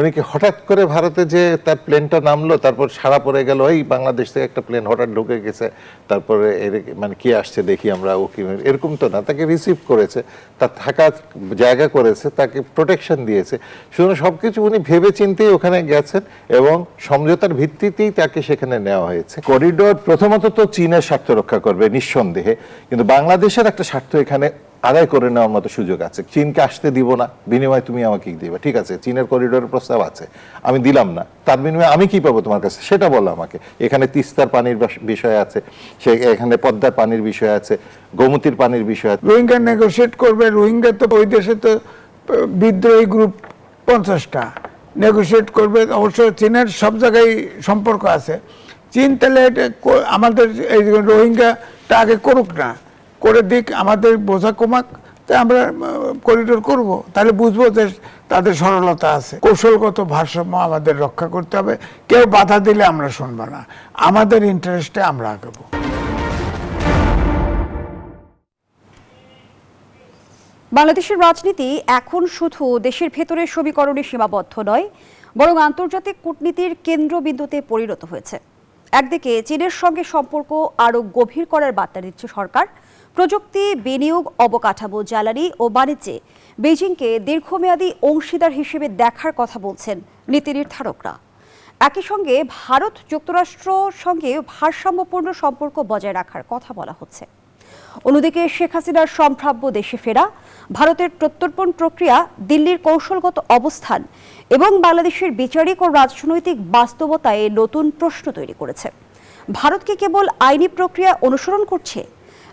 উনি কি হঠাৎ করে ভারতে যে তার প্লেনটা নামলো, তারপর সারা পড়ে গেল, এই বাংলাদেশ থেকে একটা প্লেন হঠাৎ ঢুকে গেছে, তারপরে মানে কি আসছে দেখি আমরা, ও কি, এরকম তো না। তাকে রিসিভ করেছে, তার থাকার জায়গা করেছে, তাকে প্রোটেকশন দিয়েছে। সুতরাং সবকিছু উনি ভেবে চিন্তেই ওখানে গেছেন এবং সমঝোতার ভিত্তিতেই তাকে সেখানে নেওয়া হয়েছে। করিডোর প্রথমত তো চীনের স্বার্থ রক্ষা করবে নিঃসন্দেহে, কিন্তু বাংলাদেশের একটা স্বার্থ এখানে আদায় করে নেওয়ার মতো সুযোগ আছে। চীনকে আসতে দিব না, বিনিময়ে তুমি আমাকে দিবে, ঠিক আছে, চীনের করিডোরের প্রস্তাব আছে, আমি দিলাম না, তার বিনিময়ে আমি কি পাবো তোমার কাছে সেটা বলো আমাকে। এখানে তিস্তার পানির বিষয় আছে, সে এখানে পদ্মার পানির বিষয় আছে, গোমতীর পানির বিষয় আছে। রোহিঙ্গা নেগোশিয়েট করবে, রোহিঙ্গা তো ওই দেশে তো বিদ্রোহী গ্রুপ 50টা নেগোশিয়েট করবে। অবশ্য চীনের সব জায়গায় সম্পর্ক আছে। চীন তাহলে আমাদের এই রোহিঙ্গাটা আগে করুক না, করে দিক, আমাদের বোঝা কমাক, তাই আমরা করিডোর করব, তাহলে বুঝবো যে তাদের সরলতা আছে। কৌশলগত ভারসাম্য আমাদের রক্ষা করতে হবে। কেউ বাধা দিলে আমরা শুনবো না, আমাদের ইন্টারেস্টে আমরা আগাবো। বাংলাদেশের রাজনীতি এখন শুধু দেশের ভেতরের সমীকরণে সীমাবদ্ধ নয়, বরং আন্তর্জাতিক কূটনীতির কেন্দ্রবিন্দুতে পরিণত হয়েছে। একদিকে চীনের সঙ্গে সম্পর্ক আরও গভীর করার বার্তা দিচ্ছে সরকার। প্রযুক্তি, বিনিয়োগ, অবকাঠামো, জ্বালানি ও বাণিজ্যে বেজিংকে দীর্ঘমেয়াদী অংশীদার হিসেবে দেখার কথা বলছেন নীতি নির্ধারকরা। একই সঙ্গে ভারত যুক্তরাষ্ট্রের সঙ্গে ভারসাম্যপূর্ণ সম্পর্ক বজায় রাখার কথা বলা হচ্ছে। অন্যদিকে শেখ হাসিনার সম্ভাব্য দেশে ফেরা, ভারতের প্রত্যর্পণ প্রক্রিয়া, দিল্লির কৌশলগত অবস্থান এবং বাংলাদেশের বিচারিক ও রাজনৈতিক বাস্তবতায় নতুন প্রশ্ন তৈরি করেছে। ভারত কি কেবল আইনি প্রক্রিয়া অনুসরণ করছে,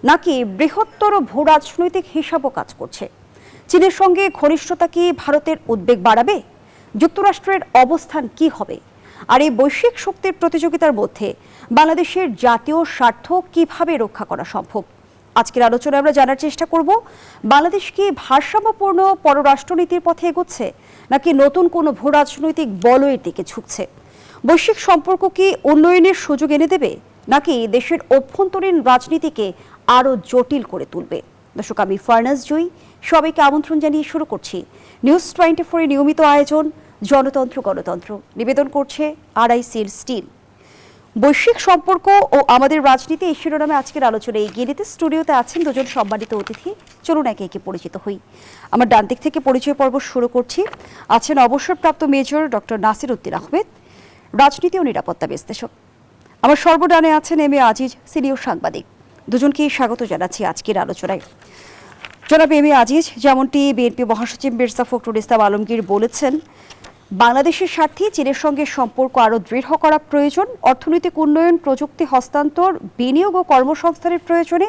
নাকি বৃহত্তর ভূ রাজনৈতিক হিসাবও কাজ করছে? চীনের সঙ্গে ঘনিষ্ঠতা কি ভারতের উদ্বেগ বাড়াবে? যুক্তরাষ্ট্রের অবস্থান কি হবে? আর এই বৈশ্বিক শক্তির প্রতিযোগিতার মধ্যে বাংলাদেশের জাতীয় স্বার্থ কিভাবে রক্ষা করা সম্ভব? আজকের আলোচনায় আমরা জানার চেষ্টা করব, বাংলাদেশ কি ভারসাম্যপূর্ণ পররাষ্ট্রনীতির পথে এগোচ্ছে, নাকি নতুন কোনো ভূ রাজনৈতিক বলয়ের দিকে ঝুঁকছে? বৈশ্বিক সম্পর্ক কি উন্নয়নের সুযোগ এনে দেবে, নাকি দেশের অভ্যন্তরীণ রাজনীতিকে আরও জটিল করে তুলবে? দর্শক, আমি ফারনাজ জুই, সবাইকে আমন্ত্রণ জানিয়ে শুরু করছি নিউজ 24 এর নিয়মিত আয়োজন জনতন্ত্র গণতন্ত্র। নিবেদন করছে আরআইসির স্টিল। বৈশ্বিক সম্পর্ক ও আমাদের রাজনীতি এই শিরোনামে আজকের আলোচনায় এগিয়ে নিতে স্টুডিওতে আছেন দুজন সম্মানিত অতিথি। চলুন একে একে পরিচিত হই। আমার ডান দিক থেকে পরিচয় পর্ব শুরু করছি। আছেন অবসরপ্রাপ্ত মেজর ডক্টর নাসির উদ্দিন আহমেদ, রাজনীতি ও নিরাপত্তা বিশ্লেষক। আমার সর্বডানে আছেন এম এ আজিজ, সিনিয়র সাংবাদিক। দুজনকেই স্বাগত জানাচ্ছি আজকের আলোচনায়। জনাব এম এ আজিজ, যেমনটি বিএনপি মহাসচিব মির্জা ফখরুল ইসলাম আলমগীর বলেছেন, বাংলাদেশের স্বার্থে চীনের সঙ্গে সম্পর্ক আরও দৃঢ় করা প্রয়োজন। অর্থনৈতিক উন্নয়ন, প্রযুক্তি হস্তান্তর, বিনিয়োগ ও কর্মসংস্থানের প্রয়োজনে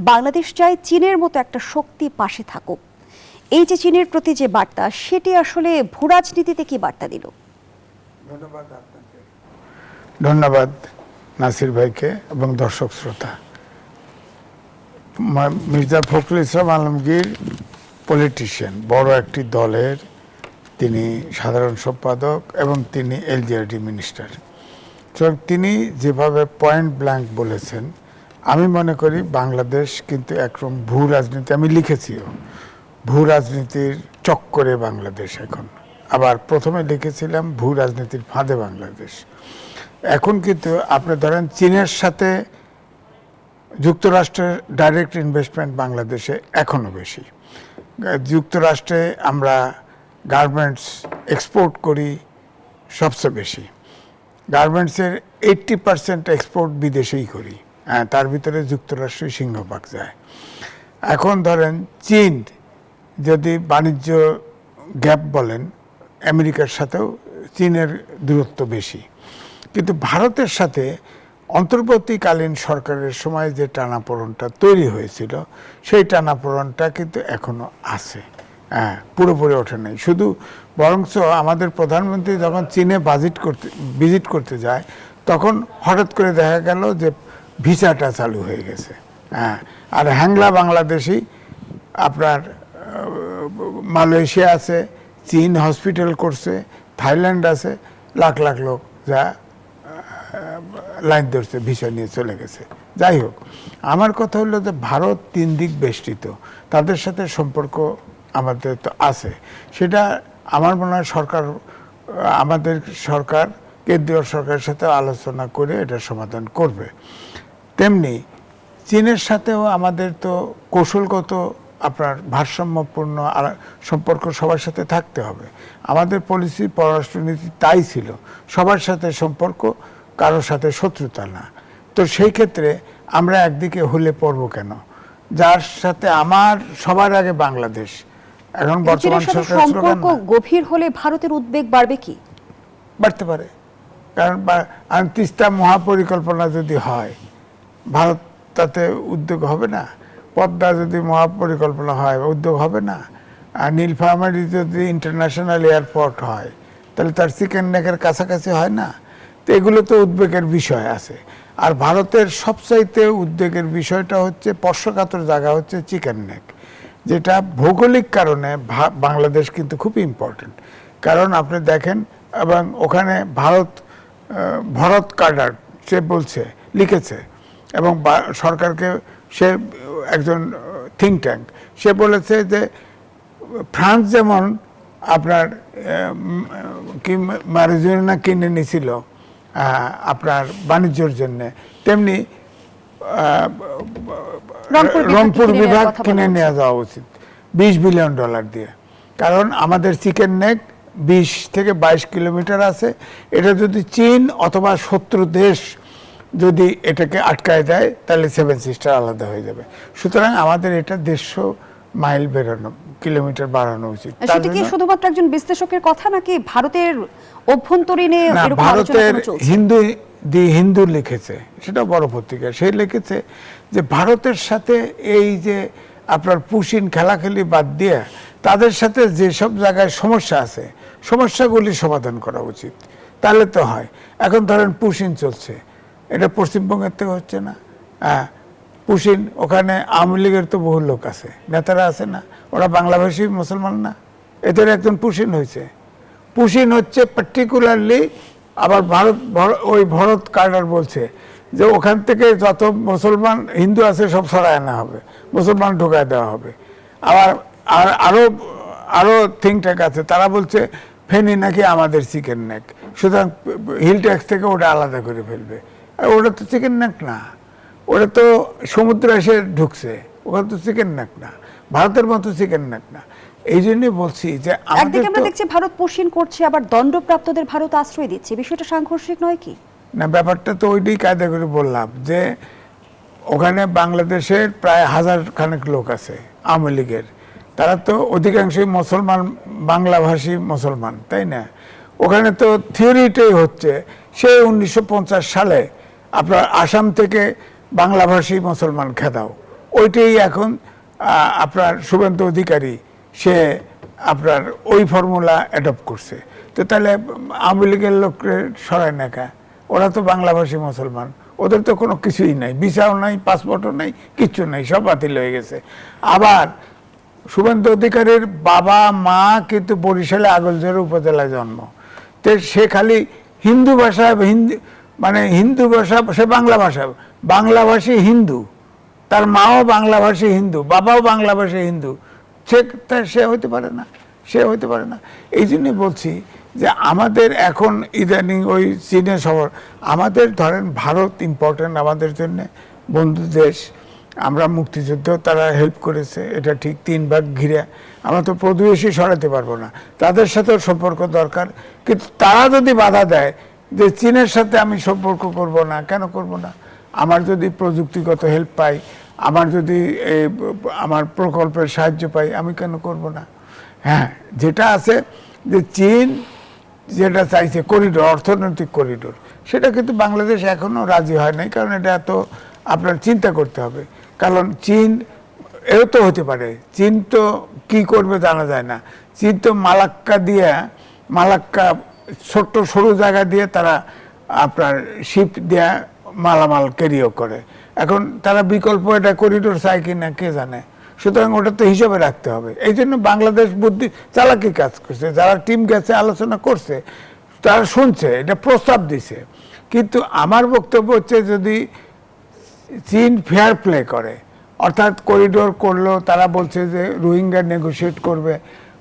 বাংলাদেশ চায় চীনের মতো একটা শক্তি পাশে থাকুক। এই যে চীনের প্রতি যে বার্তা, সেটি আসলে ভূ রাজনীতিতে কি বার্তা দিল? ধন্যবাদ আপনাকে। ধন্যবাদ নাসির ভাইকে এবং দর্শক শ্রোতা। মির্জা ফখরুল ইসলাম আলমগীর পলিটিশিয়ান, বড় একটি দলের তিনি সাধারণ সম্পাদক এবং তিনি এলজিআরডি মিনিস্টার। তিনি যেভাবে পয়েন্ট ব্ল্যাঙ্ক বলেছেন, আমি মনে করি বাংলাদেশ কিন্তু একরকম ভূ রাজনীতি, আমি লিখেছিও, ভূ রাজনীতির চক্করে বাংলাদেশ এখন। আবার প্রথমে লিখেছিলাম ভূ রাজনীতির ফাঁদে বাংলাদেশ। এখন কিন্তু আপনি ধরেন চীনের সাথে যুক্তরাষ্ট্রের ডাইরেক্ট ইনভেস্টমেন্ট বাংলাদেশে এখনও বেশি। যুক্তরাষ্ট্রে আমরা গার্মেন্টস এক্সপোর্ট করি সবচেয়ে বেশি। গার্মেন্টসের 80% এক্সপোর্ট বিদেশেই করি, তার ভিতরে যুক্তরাষ্ট্রই সিংহভাগ যায়। এখন ধরেন চীন যদি বাণিজ্য গ্যাপ বলেন, আমেরিকার সাথেও চীনের দূরত্ব বেশি। কিন্তু ভারতের সাথে অন্তর্বর্তীকালীন সরকারের সময় যে টানাপোড়েনটা তৈরি হয়েছিল, সেই টানাপোড়েনটা কিন্তু এখনো আছে, পুরোপুরি ওঠে নাই। শুধু বরঞ্চ আমাদের প্রধানমন্ত্রী যখন চীনে ভিজিট করতে যায়, তখন হঠাৎ করে দেখা গেল যে ভিসাটা চালু হয়ে গেছে। আর হ্যাংলা বাংলাদেশি আপনার মালয়েশিয়া আছে, চীন হসপিটাল করছে, থাইল্যান্ড আছে, লাখ লাখ লোক যা লাইন ধরছে, ভিসা নিয়ে চলে গেছে। যাই হোক, আমার কথা হলো যে ভারত 3 দিক বেষ্টিত, তাদের সাথে সম্পর্ক আমাদের তো আছে। সেটা আমার মনে হয় সরকার আমাদের সরকার কেন্দ্রীয় সরকারের সাথে আলোচনা করে এটা সমাধান করবে। তেমনি চীনের সাথেও আমাদের তো কৌশলগত আপনার ভারসাম্যপূর্ণ সম্পর্ক সবার সাথে থাকতে হবে। আমাদের পলিসি, পররাষ্ট্রনীতি তাই ছিল, সবার সাথে সম্পর্ক, কারোর সাথে শত্রুতা না। তো সেই ক্ষেত্রে আমরা একদিকে হলে পড়বো কেন? যার সাথে আমার সবার আগে বাংলাদেশ, এখন বর্তমান চীনের সাথে সরকারের স্লোগান সম্পর্ক না? গভীর হলে ভারতের উদ্বেগ বাড়বে কি? বাড়তে পারে, কারণ তিস্তা মহাপরিকল্পনা যদি হয়, ভারত তাতে উদ্যোগ হবে না? পদ্মা যদি মহাপরিকল্পনা হয়, উদ্যোগ হবে না? আর নীলফামারী যদি ইন্টারন্যাশনাল এয়ারপোর্ট হয়, তাহলে তার চিকেন নেকের কাছাকাছি হয় না? তো এগুলো তো উদ্বেগের বিষয় আছে। আর ভারতের সবচাইতে উদ্বেগের বিষয়টা হচ্ছে, স্পর্শকাতর জায়গা হচ্ছে চিকেন নেক, যেটা ভৌগোলিক কারণে বাংলাদেশ কিন্তু খুব ইম্পর্টেন্ট। কারণ আপনি দেখেন, এবং ওখানে ভরত কার্ডার সে বলছে, লিখেছে, এবং সরকারকে, সে একজন থিঙ্ক ট্যাঙ্ক, সে বলেছে যে ফ্রান্স যেমন আপনার কি ম্যারিজোনা কিনে নিয়েছিল আপনার বাণিজ্যর জন্যে, তেমনি রংপুর বিভাগ কিনে নেওয়া যাওয়া উচিত $20 বিলিয়ন দিয়ে। কারণ আমাদের চিকেন নেক 20 থেকে 22 কিলোমিটার আছে। এটা যদি চীন অথবা শত্রু দেশ যদি এটাকে আটকায় দেয়, তাহলে 7 সিস্টার আলাদা হয়ে যাবে। সুতরাং আমাদের এটা 150 মাইল কিলোমিটার বাড়ানো উচিত। সেটা কি শুধুমাত্র একজন বিশ্লেষকের কথা, নাকি ভারতের অভ্যন্তরীণে না, এরকম আলোচনা ভারতের চলছে? হিন্দু লিখেছে, সেটা বড় পত্রিকা, সে লিখেছে যে ভারতের সাথে এই যে আপনার পুশিন খেলাখেলি বাদ দিয়ে তাদের সাথে যেসব জায়গায় সমস্যা আছে, সমস্যাগুলি সমাধান করা উচিত, তাহলে তো হয়। এখন ধরেন পুশিন চলছে, এটা পশ্চিমবঙ্গের থেকে হচ্ছে না। পুশিন, ওখানে আওয়ামী লীগের তো বহু লোক আছে, নেতারা আছে না, ওরা বাংলাভাষী মুসলমান না? এদের একজন পুশিন হয়েছে। পুশিন হচ্ছে পার্টিকুলারলি, আবার ওই ভরত কার্ডার বলছে যে ওখান থেকে যত মুসলমান হিন্দু আছে সব সরায় আনা হবে, মুসলমান ঢোকায় দেওয়া হবে। আবার আরো থিঙ্ক ট্যাঙ্ক আছে, তারা বলছে ফেনী নাকি আমাদের চিকেন নেক, সুতরাং হিল ট্যাক্স থেকে ওটা আলাদা করে ফেলবে। আর ওটা তো চিকেন নেক না, ওটা তো সমুদ্র এসে ঢুকছে, ওখানে তো চিকেন নেক না, ভারতের মতো চিকেন নেক না। এই জন্যই বলছি যে একদিকে আমরা দেখছি ভারত পুশিন করছে, আবার দণ্ডপ্রাপ্তদের ভারত আশ্রয় দিচ্ছে, বিষয়টা সাংঘর্ষিক নয় কি? না, ব্যাপারটা তো ওইটাই কায়দা করে বললাম যে ওখানে বাংলাদেশের প্রায় 1000 খানেক লোক আছে আওয়ামী লীগের, তারা তো অধিকাংশই মুসলমান, বাংলাভাষী মুসলমান, তাই না? ওখানে তো থিওরিটাই হচ্ছে, সে 1950 সালে আপনার আসাম থেকে বাংলাভাষী মুসলমান খেদাও, ওইটাই এখন আপনার শুভেন্দু অধিকারী, সে আপনার ওই ফর্মুলা অ্যাডপ্ট করছে। তো তাহলে আওয়ামী লীগের লোককে সরায় না কা? ওরা তো বাংলাভাষী মুসলমান, ওদের তো কোনো কিছুই নাই, ভিসাও নাই, পাসপোর্টও নাই, কিচ্ছু নাই, সব বাতিল হয়ে গেছে। আবার শুভেন্দু অধিকারীর বাবা মা কিন্তু বরিশালে আগলঝোড় উপজেলায় জন্ম, তো সে খালি হিন্দু ভাষা, হিন্দু ভাষা, সে বাংলাভাষী হিন্দু, তার মাও বাংলাভাষী হিন্দু, বাবাও বাংলাভাষী হিন্দু, সে হইতে পারে না, সে হইতে পারে না। এই জন্যই বলছি যে আমাদের এখন ইদানিং ওই চীনের শহর, আমাদের ধরেন ভারত ইম্পর্টেন্ট আমাদের জন্য, বন্ধু দেশ, আমরা মুক্তিযুদ্ধ তারা হেল্প করেছে, এটা ঠিক, 3 ভাগ ঘিরে, আমরা তো প্রতিবেশী সরাতে পারবো না, তাদের সাথেও সম্পর্ক দরকার। কিন্তু তারা যদি বাধা দেয় যে চীনের সাথে আমি সম্পর্ক করব না, কেন করব না? আমার যদি প্রযুক্তিগত হেল্প পাই, আমার যদি আমার প্রকল্পের সাহায্য পাই, আমি কেন করব না? হ্যাঁ, যেটা আছে যে চীন যেটা চাইছে করিডোর, অর্থনৈতিক করিডোর, সেটা কিন্তু বাংলাদেশ এখনো রাজি হয় নাই, কারণ এটা তো আপনার চিন্তা করতে হবে। কারণ চীন, এও তো হতে পারে, চীন তো কি করবে জানা যায় না, চীন তো মালাক্কা ছোট্ট সরু জায়গা দিয়ে তারা আপনার শিপ দিয়ে মালামাল ক্যারিও করে। এখন তারা বিকল্প এটা করিডোর চায় কিনা কে জানে। সুতরাং ওটা তো হিসাবে রাখতে হবে। এই জন্য বাংলাদেশ বুদ্ধি চালাকি কাজ করছে, যারা টিম গেছে আলোচনা করছে, তারা শুনছে, এটা প্রস্তাব দিছে। কিন্তু আমার বক্তব্য হচ্ছে, যদি চীন ফেয়ার প্লে করে, অর্থাৎ করিডোর করলো, তারা বলছে যে রোহিঙ্গা নেগোশিয়েট করবে,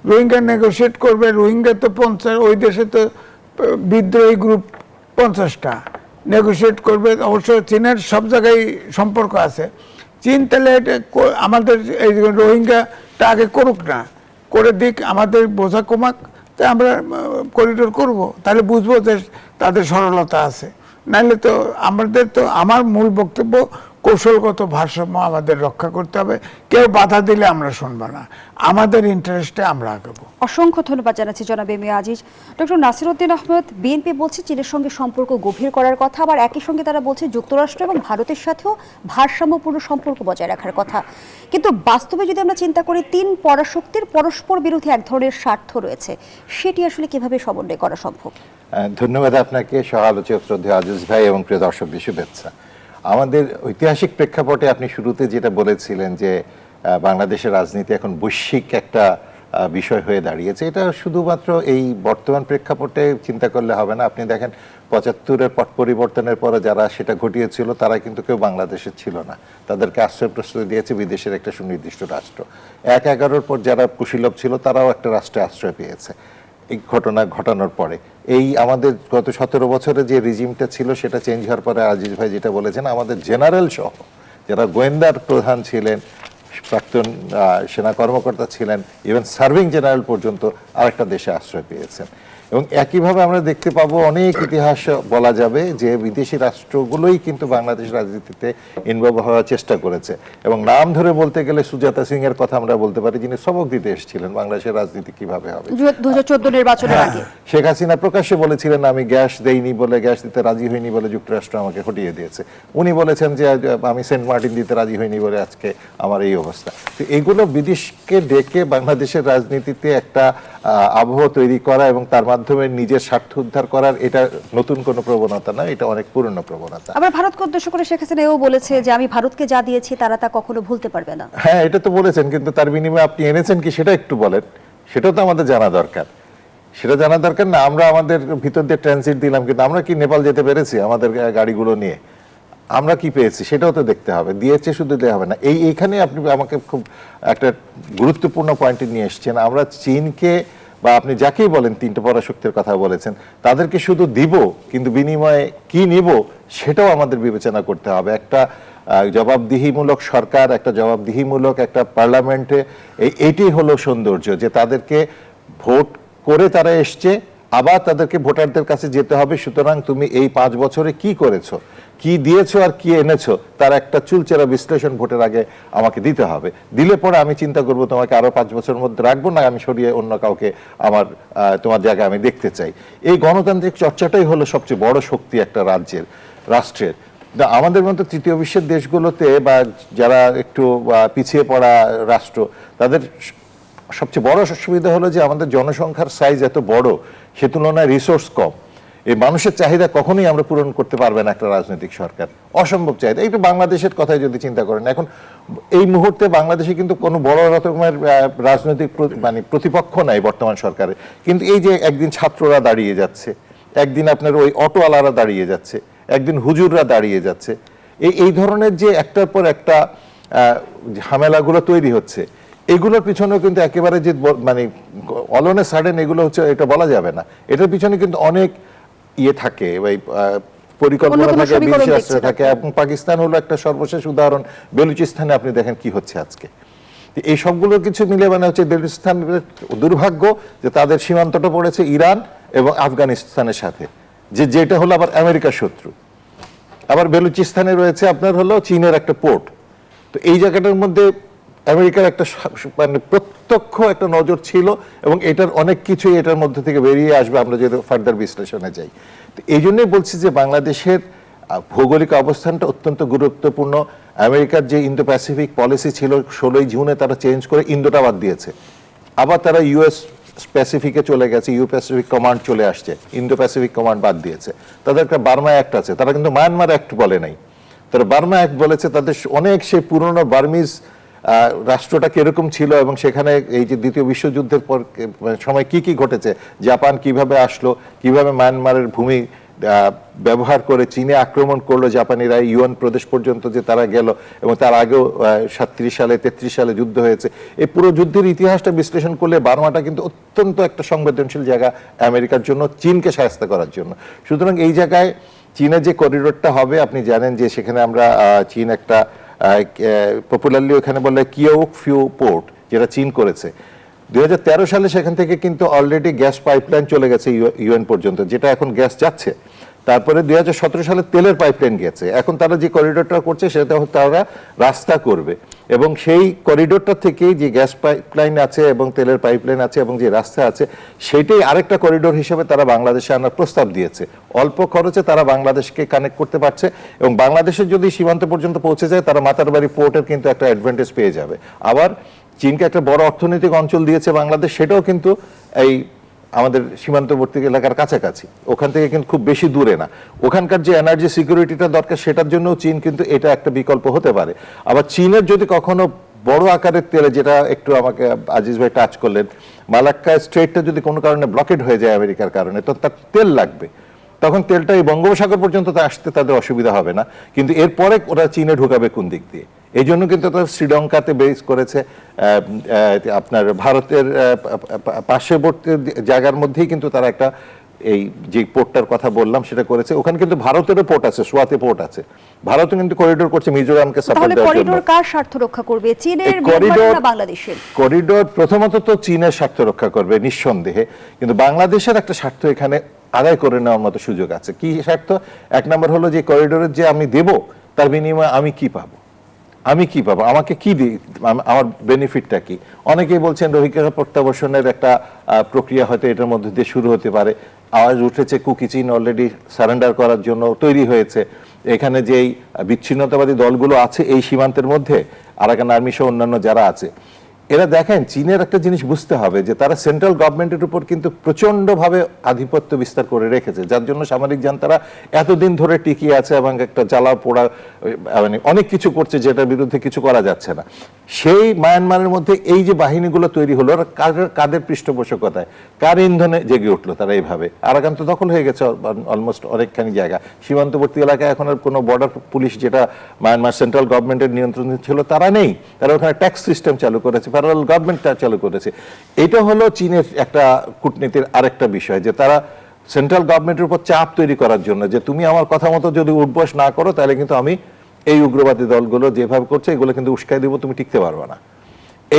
রোহিঙ্গা নেগোশিয়েট করবে, রোহিঙ্গা তো 50, ওই দেশে তো বিদ্রোহী গ্রুপ 50টা নেগোশিয়েট করবে। অবশ্য চীনের সব জায়গায় সম্পর্ক আছে। চীন তাহলে এটা আমাদের এই রোহিঙ্গাটা আগে করুক না, করে দিক, আমাদের বোঝা কমাক, তাই আমরা করিডোর করব, তাহলে বুঝবো যে তাদের সরলতা আছে। নাহলে তো আমাদের তো, আমার মূল বক্তব্য কৌশলগত ভারসাম্য আমাদের রক্ষা করতে হবে। কেউ বাধা দিলে আমরা শুনবো না, আমাদের ইন্টারেস্টে আমরা আগাবো। অসংখ্য ধন্যবাদ জানাচ্ছি জনাব M A Aziz. Doctor Nasiruddin Ahmed, BNP বলছে চীনের সঙ্গে সম্পর্ক গভীর করার কথা, আবার একই সঙ্গে তারা বলছে যুক্তরাষ্ট্র এবং ভারতের সাথেও ভারসাম্যপূর্ণ সম্পর্ক বজায় রাখার কথা। কিন্তু বাস্তবে যদি আমরা চিন্তা করি, তিন পরাশক্তির পরস্পর বিরোধী এক ধরনের স্বার্থ রয়েছে, সেটি আসলে কিভাবে সমন্বয় করা সম্ভব? ধন্যবাদ আপনাকে, সহ আলোচক শ্রদ্ধেয় আজিজ ভাই এবং প্রিয় দর্শকদের শুভেচ্ছা। আমাদের ঐতিহাসিক প্রেক্ষাপটে আপনি শুরুতে যেটা বলেছিলেন যে বাংলাদেশের রাজনীতি এখন বৈশ্বিক একটা বিষয় হয়ে দাঁড়িয়েছে, এটা শুধুমাত্র এই বর্তমান প্রেক্ষাপটে চিন্তা করলে হবে না। আপনি দেখেন 75-এর পট পরিবর্তনের পরে যারা সেটা ঘটিয়েছিল তারা কিন্তু কেউ বাংলাদেশের ছিল না, তাদেরকে আশ্রয় প্রশ্রয় দিয়েছে বিদেশের একটা সুনির্দিষ্ট রাষ্ট্র। 1/11-র পর যারা কুশীলভ ছিল তারাও একটা রাষ্ট্রে আশ্রয় পেয়েছে। এই ঘটনা ঘটানোর পরে এই আমাদের গত 17 বছরে যে রিজিমটা ছিল সেটা চেঞ্জ হওয়ার পরে আজিজ ভাই যেটা বলেছেন, আমাদের জেনারেল সহ যারা গোয়েন্দার প্রধান ছিলেন, প্রাক্তন সেনা কর্মকর্তা ছিলেন, ইভেন সার্ভিং জেনারেল পর্যন্ত আরেকটা দেশে আশ্রয় পেয়েছেন। এবং একইভাবে আমরা দেখতে পাবো, অনেক ইতিহাস বলা যাবে যে বিদেশি রাষ্ট্রগুলোই কিন্তু বাংলাদেশ রাজনীতিতে ইনভলভ হওয়ার চেষ্টা করেছে। এবং নাম ধরে বলতে গেলে সুজাতা সিং এর কথা আমরা বলতে পারি, যিনি সবক দিতে এসেছিলেন বাংলাদেশের রাজনীতি কিভাবে হবে। 2014 নির্বাচনের আগে শেখ হাসিনা প্রকাশ্যে বলেছিলেন আমি গ্যাস দেইনি বলে, গ্যাস দিতে রাজি হইনি বলে যুক্তরাষ্ট্র আমাকে হটিয়ে দিয়েছে। উনি বলেছেন যে আমি সেন্ট মার্টিন দিতে রাজি হইনি বলে আজকে আমার এই অবস্থা। তো এগুলো বিদেশকে ডেকে বাংলাদেশের রাজনীতিতে একটা আবহ তৈরি করা এবং তার মাধ্যমে নিজের স্বার্থ উদ্ধার করার, এটা নতুন কোনো প্রবণতা না, এটা অনেক পুরনো প্রবণতা। আবার ভারতকে উদ্দেশ্য করে শেখ হাসিনা এও বলেছে যে আমি ভারতকে যা দিয়েছি তারা তা কখনো ভুলতে পারবে না। হ্যাঁ, এটা তো বলেছেন, কিন্তু তার বিনিময়ে আপনি এনেছেন কি সেটা একটু বলেন, সেটাও তো আমাদের জানা দরকার। সেটা জানা দরকার না, আমরা আমাদের ভিতর দিয়ে ট্রানজিট দিলাম, কিন্তু আমরা কি নেপাল যেতে পেরেছি আমাদের গাড়িগুলো নিয়ে? আমরা কি পেয়েছি সেটাও তো দেখতে হবে, দিয়েছে শুধু দেওয়া হবে না। এইখানে আপনি আমাকে খুব একটা গুরুত্বপূর্ণ পয়েন্টে নিয়ে এসেছেন। আমরা চীনকে বা আপনি যাকেই বলেন, তিনটে পরাশক্তির কথা বলেছেন, তাদেরকে শুধু দিব কিন্তু বিনিময়ে কি নিব সেটাও আমাদের বিবেচনা করতে হবে। একটা জবাবদিহিমূলক সরকার, একটা জবাবদিহিমূলক একটা পার্লামেন্টে এইটি হলো সৌন্দর্য, যে তাদেরকে ভোট করে তারা এসছে, আবার তাদেরকে ভোটারদের কাছে যেতে হবে। সুতরাং তুমি এই 5 বছরে কি করেছো, কি দিয়েছো আর কি এনেছো, তার একটা চুলচেরা বিশ্লেষণ ভোটের আগে আমাকে দিতে হবে। দিলে পরে আমি চিন্তা করব তোমাকে আরো 5 বছরের মধ্যে রাখবো না আমি সরিয়ে অন্য কাউকে আমার তোমার জায়গায় আমি দেখতে চাই। এই গণতান্ত্রিক চর্চাটাই হলো সবচেয়ে বড় শক্তি একটা রাষ্ট্রের। আমাদের মতো তৃতীয় বিশ্বের দেশগুলোতে বা যারা একটু পিছিয়ে পড়া রাষ্ট্র, তাদের সবচেয়ে বড় সুবিধা হলো যে আমাদের জনসংখ্যার সাইজ এত বড়, সে তুলনায় রিসোর্স কম। এই মানুষের চাহিদা কখনোই আমরা পূরণ করতে পারবে না একটা রাজনৈতিক সরকার, অসম্ভব চাহিদা। একটু বাংলাদেশের কথাই যদি চিন্তা করেন, এখন এই মুহূর্তে বাংলাদেশে কিন্তু কোনো বড় রকমের রাজনৈতিক প্রতিপক্ষ নাই বর্তমান সরকারে, কিন্তু এই যে একদিন ছাত্ররা দাঁড়িয়ে যাচ্ছে, একদিন আপনার ওই অটোওয়ালারা দাঁড়িয়ে যাচ্ছে, একদিন হুজুররা দাঁড়িয়ে যাচ্ছে, এই ধরনের যে একটার পর একটা ঝামেলাগুলো তৈরি হচ্ছে, এগুলোর পিছনেও কিন্তু একেবারে যে অলনে সাডেন এগুলো হচ্ছে এটা বলা যাবে না। এটার পিছনে কিন্তু অনেক ইয়ে থাকে, পরিকল্পনা থাকে, বিশ্বাস থাকে। এবং পাকিস্তান হলো একটা সর্বশেষ উদাহরণ। বেলুচিস্তানে আপনি দেখেন কি হচ্ছে আজকে। এই সবগুলো কিছু মিলে হচ্ছে বেলুচিস্তানের দুর্ভাগ্য যে তাদের সীমান্তটা পড়েছে ইরান এবং আফগানিস্তানের সাথে, যেটা হলো আবার আমেরিকার শত্রু। আবার বেলুচিস্তানে রয়েছে আপনার হলো চীনের একটা পোর্ট। তো এই জায়গাটার মধ্যে আমেরিকার একটা প্রত্যক্ষ একটা নজর ছিল এবং এটার অনেক কিছুই এটার মধ্যে থেকে বেরিয়ে আসবে আমরা যদি ফার্দার বিশ্লেষণে যাই। তো এই জন্যই বলছি যে বাংলাদেশের ভৌগোলিক অবস্থানটা অত্যন্ত গুরুত্বপূর্ণ। আমেরিকার যে ইন্দো প্যাসিফিক পলিসি ছিল 16 জুনে তারা চেঞ্জ করে ইন্দোটা বাদ দিয়েছে, আবার তারা ইউএস প্যাসিফিকে চলে গেছে, ইউ প্যাসিফিক কমান্ড চলে আসছে, ইন্দো প্যাসিফিক কমান্ড বাদ দিয়েছে। তাদের একটা বার্মা অ্যাক্ট আছে, তারা কিন্তু মায়ানমার অ্যাক্ট বলে নাই, তারা বার্মা অ্যাক্ট বলেছে। তাদের অনেক সেই পুরনো বার্মিজ রাষ্ট্রটা কিরকম ছিল এবং সেখানে এই যে দ্বিতীয় বিশ্বযুদ্ধের পর সময় কি কি ঘটেছে, জাপান কিভাবে আসলো, কিভাবে মায়ানমারের ভূমি ব্যবহার করে চীনে আক্রমণ করলো জাপানিরা, ইউয়ান প্রদেশ পর্যন্ত যে তারা গেল, এবং তার আগেও 37 সালে 33 সালে যুদ্ধ হয়েছে। এই পুরো যুদ্ধের ইতিহাসটা বিশ্লেষণ করলে বার্মাটা কিন্তু অত্যন্ত একটা সংবেদনশীল জায়গা আমেরিকার জন্য, চীনকে সাহায্য করার জন্য। সুতরাং এই জায়গায় চীনের যে করিডোরটা হবে, আপনি জানেন যে সেখানে আমরা চীন একটা পপুলারলি ওখানে বলে কিওক ফিউ পোর্ট, যেটা চীন করেছে 2013 সালে। সেখান থেকে কিন্তু অলরেডি গ্যাস পাইপলাইন চলে গেছে ইউএন পর্যন্ত, যেটা এখন গ্যাস যাচ্ছে। তারপরে 2017 সালে তেলের পাইপলাইন গেছে। এখন তারা যে করিডোরটা করছে সেটা তারা রাস্তা করবে, এবং সেই করিডোরটা থেকেই যে গ্যাস পাইপলাইন আছে এবং তেলের পাইপলাইন আছে এবং যে রাস্তা আছে, সেটাই আরেকটা করিডোর হিসেবে তারা বাংলাদেশে আনার প্রস্তাব দিয়েছে। অল্প খরচে তারা বাংলাদেশকে কানেক্ট করতে পারছে, এবং বাংলাদেশের যদি সীমান্ত পর্যন্ত পৌঁছে যায়, তারা মাতারবাড়ি পোর্টের কিন্তু একটা অ্যাডভান্টেজ পেয়ে যাবে। আবার চীনকে একটা বড় অর্থনৈতিক অঞ্চল দিয়েছে বাংলাদেশ, সেটাও কিন্তু এই আমাদের সীমান্তবর্তী এলাকার কাছাকাছি, ওখান থেকে কিন্তু খুব বেশি দূরে না। ওখানকার যে এনার্জি সিকিউরিটিটা দরকার, সেটার জন্য চীন কিন্তু এটা একটা বিকল্প হতে পারে। আবার চীনের যদি কখনো বড় আকারের তেলে, যেটা একটু আমাকে আজিজ ভাই টাচ করলেন, মালাক্কা স্ট্রেটটা যদি কোনো কারণে ব্লকেড হয়ে যায় আমেরিকার কারণে, তো তার তেল লাগবে, তখন তেলটা এই বঙ্গোপসাগর পর্যন্ত আসতে তাদের অসুবিধা হবে না। কিন্তু এরপরে ওরা চীনে ঢুকাবে কোন দিক দিয়ে? এই জন্য কিন্তু তারা শ্রীলঙ্কাতে বেস করেছে, আপনার ভারতের পার্শ্ববর্তী জায়গার মধ্যেই কিন্তু তারা একটা এই যে পোর্টটার কথা বললাম সেটা করেছে। ওখানে কিন্তু ভারতেরও পোর্ট আছে, সোয়াতে পোর্ট আছে। ভারতও কিন্তু করিডোর করছে মিজোরামকে সাপোর্ট তাহলে দেওয়ার জন্য। করিডোর কার স্বার্থ রক্ষা করবে, চীনের না বাংলাদেশের? করিডোর প্রথমত তো চীনের স্বার্থ রক্ষা করবে নিঃসন্দেহে, কিন্তু বাংলাদেশের একটা স্বার্থ এখানে আদায় করে নেওয়ার মতো সুযোগ আছে। কি স্বার্থ? এক নম্বর হলো যে করিডোরের যে আমি দেব, তার বিনিময়ে আমি কি পাবো, আমাকে কি আমার বেনিফিটটা কি? অনেকেই বলছেন রোহিঙ্গা প্রত্যাবর্ষণের একটা প্রক্রিয়া হয়তো এটার মধ্যে দিয়ে শুরু হতে পারে। আওয়াজ উঠেছে কুকি চীন অলরেডি সারেন্ডার করার জন্য তৈরি হয়েছে। এখানে যেই বিচ্ছিন্নতাবাদী দলগুলো আছে এই সীমান্তের মধ্যে, আরাকান আর্মি সহ অন্যান্য যারা আছে, এরা দেখেন চীনের একটা জিনিস বুঝতে হবে যে তারা সেন্ট্রাল গভর্নমেন্টের উপর কিন্তু প্রচন্ডভাবে আধিপত্য বিস্তার করে রেখেছে, যার জন্য সামরিক জান্তারা এতদিন ধরে টিকিয়ে আছে এবং একটা জ্বালা পোড়া মানে অনেক কিছু করছে যেটার বিরুদ্ধে কিছু করা যাচ্ছে না। সেই মায়ানমারের মধ্যে এই যে বাহিনীগুলো তৈরি হলো, কাদের পৃষ্ঠপোষকতায়, কার ইন্ধনে জেগে উঠলো তারা এইভাবে? আরাকান তো দখল হয়ে গেছে অলমোস্ট অনেকখানি জায়গা। সীমান্তবর্তী এলাকায় এখন আর কোনো বর্ডার পুলিশ, যেটা মায়ানমার সেন্ট্রাল গভর্নমেন্টের নিয়ন্ত্রণে ছিল, তারা নেই। তারা ওখানে ট্যাক্স সিস্টেম চালু করেছে, ফেডারেল গভর্নমেন্ট চালু করেছে। এটা হলো চীনের একটা কূটনীতির আরেকটা বিষয়, যে তারা সেন্ট্রাল গভর্নমেন্টের উপর চাপ তৈরি করার জন্য, যে তুমি আমার কথা মতো যদি উঠবস না করো, তাহলে কিন্তু আমি এই উগ্রবাদী দলগুলো যেভাবে করছে এগুলো কিন্তু উস্কাই দিব, তুমি টিকতে পারবে না।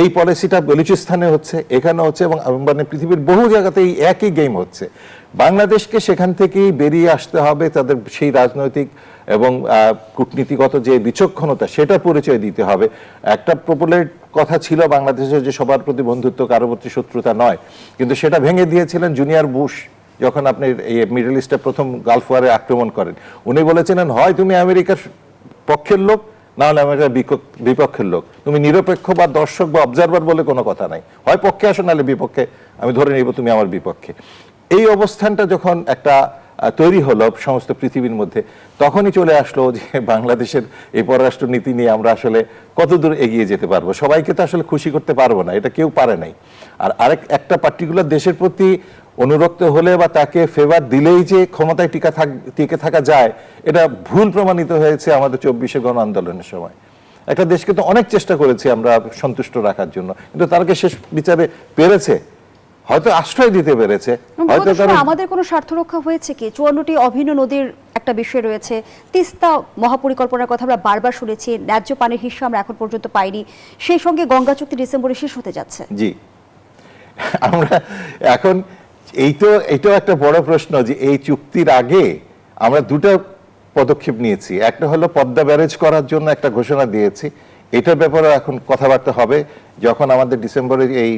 এই পলিসিটা বেলুচিস্তানে হচ্ছে, এখানে হচ্ছে, এবং মানে পৃথিবীর বহু জায়গাতেই একই গেম হচ্ছে। বাংলাদেশকে সেখান থেকেই বেরিয়ে আসতে হবে, তাদের সেই রাজনৈতিক এবং কূটনীতিগত যে বিচক্ষণতা, সেটা পরিচয় দিতে হবে। একটা পপুলার কথা ছিল বাংলাদেশের, যে সবার প্রতি বন্ধুত্ব, কারো প্রতি শত্রুতা নয়, কিন্তু সেটা ভেঙে দিয়েছিলেন জুনিয়র বুশ যখন আপনি এই মিডল ইস্টে প্রথম গালফ ওয়ারে আক্রমণ করেন। উনি বলেছিলেন, হয় তুমি আমেরিকার পক্ষের লোক, না হলে আমেরিকার বিপক্ষের লোক, তুমি নিরপেক্ষ বা দর্শক বা অবজারভার বলে কোনো কথা নাই, হয় পক্ষে আসো নাহলে বিপক্ষে, আমি ধরে নিব তুমি আমার বিপক্ষে। এই অবস্থানটা যখন একটা তৈরি হলো সমস্ত পৃথিবীর মধ্যে, তখনই চলে আসলো যে বাংলাদেশের এই পররাষ্ট্র নীতি নিয়ে আমরা আসলে কতদূর এগিয়ে যেতে পারবো। সবাইকে তো আসলে খুশি করতে পারবো না, এটা কেউ পারে নাই। আর একটা পার্টিকুলার দেশের প্রতি অনুরক্ত হলে বা তাকে ফেভার দিলেই যে ক্ষমতায় টিকে থাকা যায়, এটা ভুল প্রমাণিত হয়েছে আমাদের 24শে গণ আন্দোলনের সময়। একটা দেশকে তো অনেক চেষ্টা করেছি আমরা সন্তুষ্ট রাখার জন্য, কিন্তু তারা কি শেষ বিচারে পেরেছে? হয়তো আশ্রয় দিতে পেরেছে, হয়তো আমাদের কোনো স্বার্থ রক্ষা হয়েছে কি? 54টি অভিন্ন নদীর একটা বিষয় রয়েছে, তিস্তা মহাপরিকল্পনার কথা আমরা বারবার শুনেছি, ন্যায্য পানির হিস্সা আমরা এখন পর্যন্ত পাইনি। সেই সঙ্গে গঙ্গা চুক্তি ডিসেম্বরে শেষ হতে যাচ্ছে। জি, আমরা এখন এইটাও একটা বড় প্রশ্ন, যে এই চুক্তির আগে আমরা দুটো পদক্ষেপ নিয়েছি। একটা হলো পদ্মা ব্যারেজ করার জন্য একটা ঘোষণা দিয়েছি, এটার ব্যাপারে এখন কথাবার্তা হবে। যখন আমাদের ডিসেম্বরে এই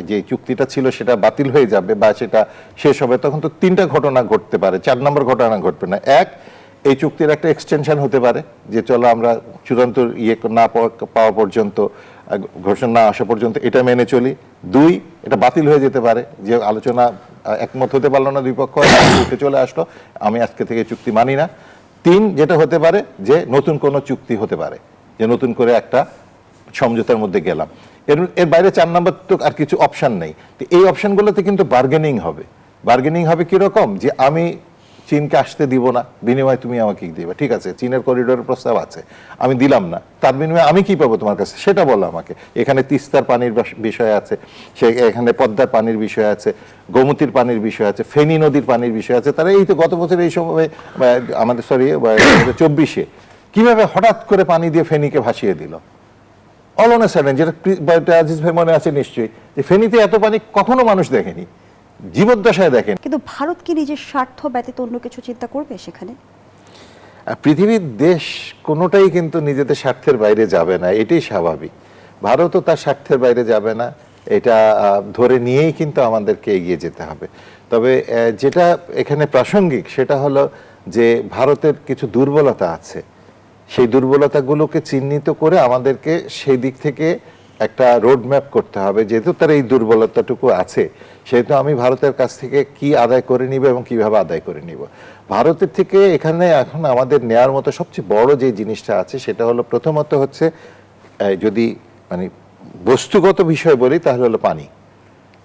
যে চুক্তিটা ছিল সেটা বাতিল হয়ে যাবে বা সেটা শেষ হবে, তখন তো তিনটা ঘটনা ঘটতে পারে, 4 নম্বর ঘটনা ঘটবে না। এক, এই চুক্তির একটা এক্সটেনশন হতে পারে, যে চলো আমরা চূড়ান্ত না পাওয়া পর্যন্ত, ঘোষণা না আসা পর্যন্ত এটা মেনে চলি। 2, এটা বাতিল হয়ে যেতে পারে, যে আলোচনা একমত হতে পারলো না দুই পক্ষ, উঠে চলে আসলো, আমি আজকে থেকে চুক্তি মানি না। 3, যেটা হতে পারে যে নতুন কোনো চুক্তি হতে পারে, যে নতুন করে একটা সমঝোতার মধ্যে গেলাম। এর বাইরে 4 নম্বর তো আর কিছু অপশন নেই। তো এই অপশনগুলোতে কিন্তু বার্গেনিং হবে। বার্গেনিং হবে কিরকম? যে আমি চীনকে আসতে দিব না, বিনিময়ে তুমি আমাকে কি দিবে? ঠিক আছে, চীনের করিডোরের প্রস্তাব আছে, আমি দিলাম না, তার বিনিময়ে আমি কি পাবো তোমার কাছে সেটা বলো আমাকে। এখানে তিস্তার পানির বিষয় আছে, এখানে পদ্মার পানির বিষয় আছে, গোমতীর পানির বিষয় আছে, ফেনী নদীর পানির বিষয় আছে। তারা এই তো গত বছর এই সময় আমাদের 24-এ কিভাবে হঠাৎ করে পানি দিয়ে ফেনীকে ভাসিয়ে দিল অল অন এ সাডেন, যেটা আজিজ ভাই মনে আছে নিশ্চয়ই, যে ফেনীতে এত পানি কখনো মানুষ দেখেনি, জীবদ্দশায় দেখেন। কিন্তু ভারত কি নিজের স্বার্থ ব্যতীত অন্য কিছু চিন্তা করবে সেখানে? পৃথিবীর দেশ কোনোটাই কিন্তু নিজেদের স্বার্থের বাইরে যাবে না, এটাই স্বাভাবিক। ভারতও তার স্বার্থের বাইরে যাবে না, এটা ধরে নিয়েই কিন্তু আমাদেরকে এগিয়ে যেতে হবে। তবে যেটা এখানে প্রাসঙ্গিক সেটা হলো যে ভারতের কিছু দুর্বলতা আছে, সেই দুর্বলতাগুলোকে চিহ্নিত করে আমাদেরকে সেই দিক থেকে একটা রোড ম্যাপ করতে হবে। যেহেতু তার এই দুর্বলতাটুকু আছে, সেহেতু আমি ভারতের কাছ থেকে কি আদায় করে নিব এবং কিভাবে আদায় করে নিব। ভারতের থেকে এখানে এখন আমাদের নেয়ার মতো সবচেয়ে বড় যে জিনিসটা আছে সেটা হলো, প্রথমত হচ্ছে যদি মানে বস্তুগত বিষয় বলি তাহলে হলো পানি।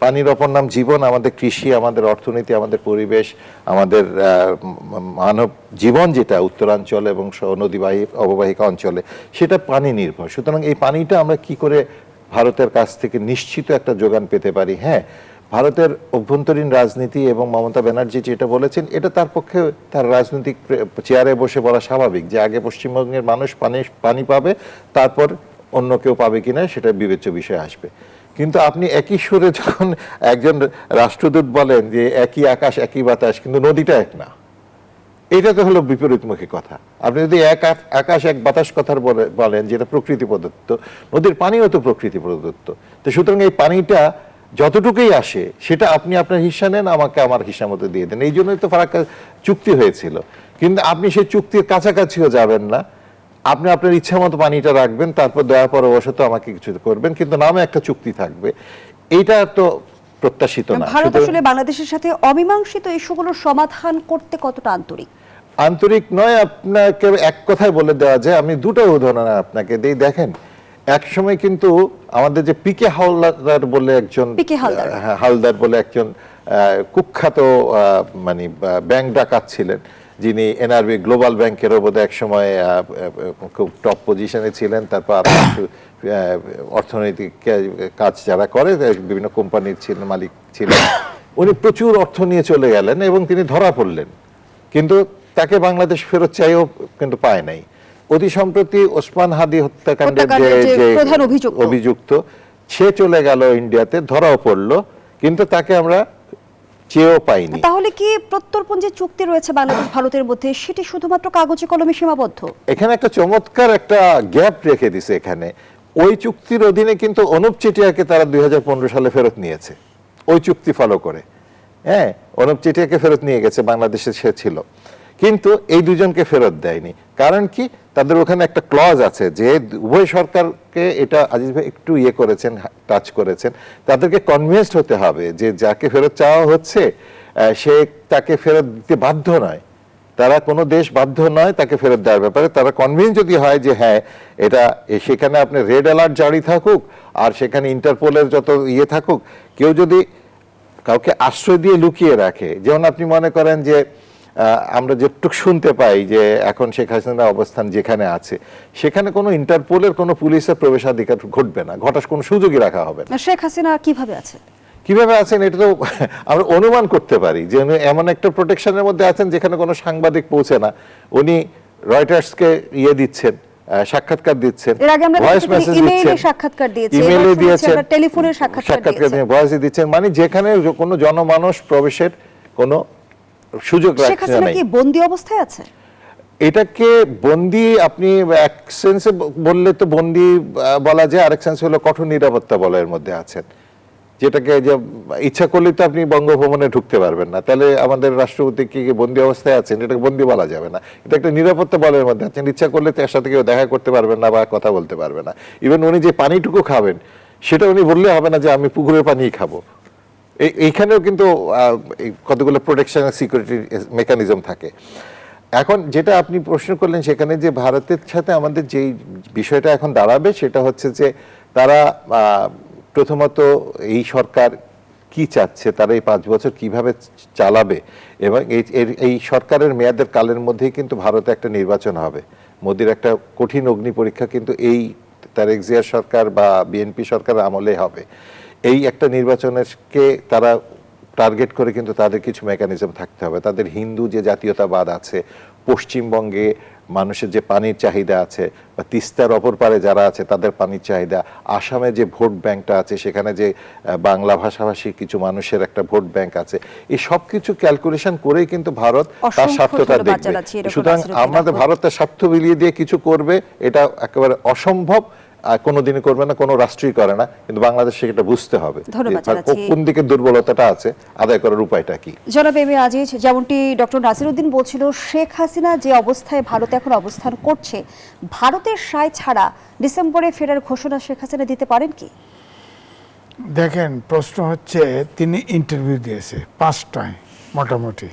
পানির অপর নাম জীবন। আমাদের কৃষি, আমাদের অর্থনীতি, আমাদের পরিবেশ, আমাদের মানব জীবন যেটা উত্তরাঞ্চল এবং নদীবাহী অববাহিকা অঞ্চলে, সেটা পানি নির্ভর। সুতরাং এই পানিটা আমরা কি করে ভারতের কাছ থেকে নিশ্চিত একটা যোগান পেতে পারি? হ্যাঁ, ভারতের অভ্যন্তরীণ রাজনীতি এবং মমতা ব্যানার্জি যেটা বলেছেন, এটা তার পক্ষে তার রাজনৈতিক চেয়ারে বসে বলা স্বাভাবিক, যে আগে পশ্চিমবঙ্গের মানুষ পানি পাবে, তারপর অন্য কেউ পাবে কিনা সেটা বিবেচ্য বিষয় আসবে। কিন্তু আপনি একই সুরে যখন একজন রাষ্ট্রদূত বলেন যে একই আকাশ একই বাতাস, কিন্তু নদীটা এক না, এটা তো হলো বিপরীতমুখী কথা। আপনি যদি এক আকাশ এক বাতাস কথার বলেন, যেটা প্রকৃতি প্রদত্ত, নদীর পানিও তো প্রকৃতি প্রদত্ত। তো সুতরাং এই পানিটা যতটুকুই আসে সেটা আপনি আপনার হিস্সা নেন, আমাকে আমার হিস্সা মতো দিয়ে দেন। এই জন্যই তো ফারাক্কা চুক্তি হয়েছিল। কিন্তু আপনি সেই চুক্তির কাছাকাছিও যাবেন না, আপনি আপনার ইচ্ছা মতো পানিটা রাখবেন, তারপর দয়া পরবশত আমাকে কিছু করবেন, কিন্তু নামে একটা চুক্তি থাকবে। এইটা তো প্রত্যাশিত না। ভারত আসলে বাংলাদেশের সাথে অমীমাংসিত ইস্যুগুলোর সমাধান করতে কতটা আন্তরিক? আন্তরিক নয়, আপনাকে এক কথায় বলে দেওয়া যায়। আমি দুটো উদাহরণ আপনাকে দিই। দেখেন, এক সময় কিন্তু আমাদের যে পিকে হালদার বলে একজন, হালদার বলে একজন কুখ্যাত মানে ব্যাংক ডাকাত ছিলেন, যিনি এনআরবি গ্লোবাল ব্যাংকেরও বোধহয় এক সময় খুব টপ পজিশনে ছিলেন। তারপর আরো অর্থনৈতিক কাজ যারা করে বিভিন্ন কোম্পানির ছিলেন, মালিক ছিলেন। উনি প্রচুর অর্থ নিয়ে চলে গেলেন এবং তিনি ধরা পড়লেন, কিন্তু তাকে বাংলাদেশ ফেরত চাইও কিন্তু পায় নাই। অতি সম্প্রতি ওসমান হাদি হত্যাকাণ্ডের যে প্রধান অভিযুক্ত, সে চলে গেল ইন্ডিয়াতে, ধরাও পড়লো, কিন্তু তাকে আমরা চেয়েও পাইনি। তাহলে কি প্রত্যর্পণ যে চুক্তি রয়েছে বাংলাদেশ ভারতের মধ্যে, সেটি শুধুমাত্র কাগজে কলমে সীমাবদ্ধ? এখানে একটা চমৎকার একটা গ্যাপ রেখে দিছে এখানে। ওই চুক্তির অধীনে কিন্তু অনুপ চেটিয়াকে তারা 2015 সালে ফেরত নিয়েছে, ওই চুক্তি ফলো করে। হ্যাঁ, অনুপ চেটিয়াকে ফেরত নিয়ে গেছে, বাংলাদেশে সে ছিল, কিন্তু এই দুজনকে ফেরত দেয়নি। কারণ কি? তাদের ওখানে একটা ক্লজ আছে যে উভয় সরকারকে, এটা আজিজ ভাই একটু করেছেন, টাচ করেছেন, তাদেরকে কনভিন্সড হতে হবে যে যাকে ফেরত চাওয়া হচ্ছে সে তাকে ফেরত দিতে বাধ্য নয়। তারা কোনো দেশ বাধ্য নয় তাকে ফেরত দেওয়ার ব্যাপারে। তারা কনভিন্স যদি হয় যে হ্যাঁ, এটা সেখানে আপনি রেড অ্যালার্ট জারি থাকুক আর সেখানে ইন্টারপোলের যত থাকুক, কেউ যদি কাউকে আশ্রয় দিয়ে লুকিয়ে রাখে, যেমন আপনি মনে করেন যে আমরা যেটুকু শুনতে পাই যে এখন শেখ হাসিনার অবস্থান যেখানে আছে, সেখানে কোনো ইন্টারপোলের কোনো পুলিশের প্রবেশাধিকার ঘটবে না, ঘটার কোনো সুযোগই রাখা হবে না। শেখ হাসিনা কিভাবে আছে, কিভাবে আছেন, এটা তো আমরা অনুমান করতে পারি যে এমন একটা প্রোটেকশনের মধ্যে আছেন যেখানে কোনো সাংবাদিক পৌঁছে না। উনি রয়টার্সকে দিচ্ছেন, সাক্ষাৎকার দিচ্ছেন, ভয়েস মেসেজ দিচ্ছেন, ইমেইলে দিয়েছেন, টেলিফোনের সাক্ষাৎকার দিয়ে ভয়েসে দিচ্ছেন, মানে যেখানে কোনো জনমানুষ প্রবেশের কোনো সুযোগ রাখছে না। কি বন্দী অবস্থায় আছে? এটাকে বন্দী আপনি এক সেন্সে বললে তো বন্দী বলা যায়, আরেক সেন্স হলো কঠোর নিরাপত্তা বলয়ের মধ্যে আছেন, যেটাকে যে ইচ্ছা করলে তো আপনি বঙ্গভবনে ঢুকতে পারবেন না। তাহলে আমাদের রাষ্ট্রপতি কি বন্দী অবস্থায় আছেন? এটাকে বন্দী বলা যাবে না, এটা একটা নিরাপত্তা বলয়ের মধ্যে আছেন। ইচ্ছা করলে তার সাথে কেউ দেখা করতে পারবেন না বা কথা বলতে পারবে না। ইভেন উনি যে পানিটুকু খাবেন সেটা উনি বললে হবে না যে আমি পুকুরের পানিই খাবো। এইখানেও কিন্তু কতগুলো প্রোটেকশন আর সিকিউরিটি মেকানিজম থাকে। এখন যেটা আপনি প্রশ্ন করলেন, সেখানে যে ভারতের সাথে আমাদের যেই বিষয়টা এখন দাঁড়াবে সেটা হচ্ছে যে তারা প্রথমত এই সরকার কি চাচ্ছে, তারা এই 5 বছর কিভাবে চালাবে, এবং এই সরকারের মেয়াদের কালের মধ্যেই কিন্তু ভারতে একটা নির্বাচন হবে। মোদির একটা কঠিন অগ্নি পরীক্ষা কিন্তু এই তারেক জিয়ার সরকার বা বিএনপি সরকার আমলে হবে। এই একটা নির্বাচনকে তারা টার্গেট করে কিন্তু তাদের কিছু মেকানিজম থাকতে হবে। তাদের হিন্দু যে জাতীয়তাবাদ আছে, পশ্চিমবঙ্গে মানুষের যে পানির চাহিদা আছে, বা তিস্তার অপর পারে যারা আছে তাদের পানির চাহিদা, আসামে যে ভোট ব্যাংকটা আছে সেখানে যে বাংলা ভাষাভাষী কিছু মানুষের একটা ভোট ব্যাংক আছে, এই সব কিছু ক্যালকুলেশন করেই কিন্তু ভারত তার স্বার্থটা দেখবে। সুতরাং আমাদের ভারতের স্বার্থ বিলিয়ে দিয়ে কিছু করবে এটা একেবারে অসম্ভব, কোনোদিনই করবে না, কোনো রাষ্ট্রই করে না, কিন্তু বাংলাদেশ সেটা বুঝতে হবে কোন দিকে দুর্বলতাটা আছে, আদায় করার উপায়টা কি। জনাব এম এ আজিজ, যেমনটি ডক্টর নাসিরউদ্দিন বলছিল, শেখ হাসিনা যে অবস্থায় ভারতে এখন অবস্থান করছে, ভারতের সায় ছাড়া ডিসেম্বরে ফেরার ঘোষণা শেখ হাসিনা দিতে পারেন কি? দেখেন, প্রশ্ন হচ্ছে তিনি ইন্টারভিউ দিয়েছে 5টায় মোটামুটি।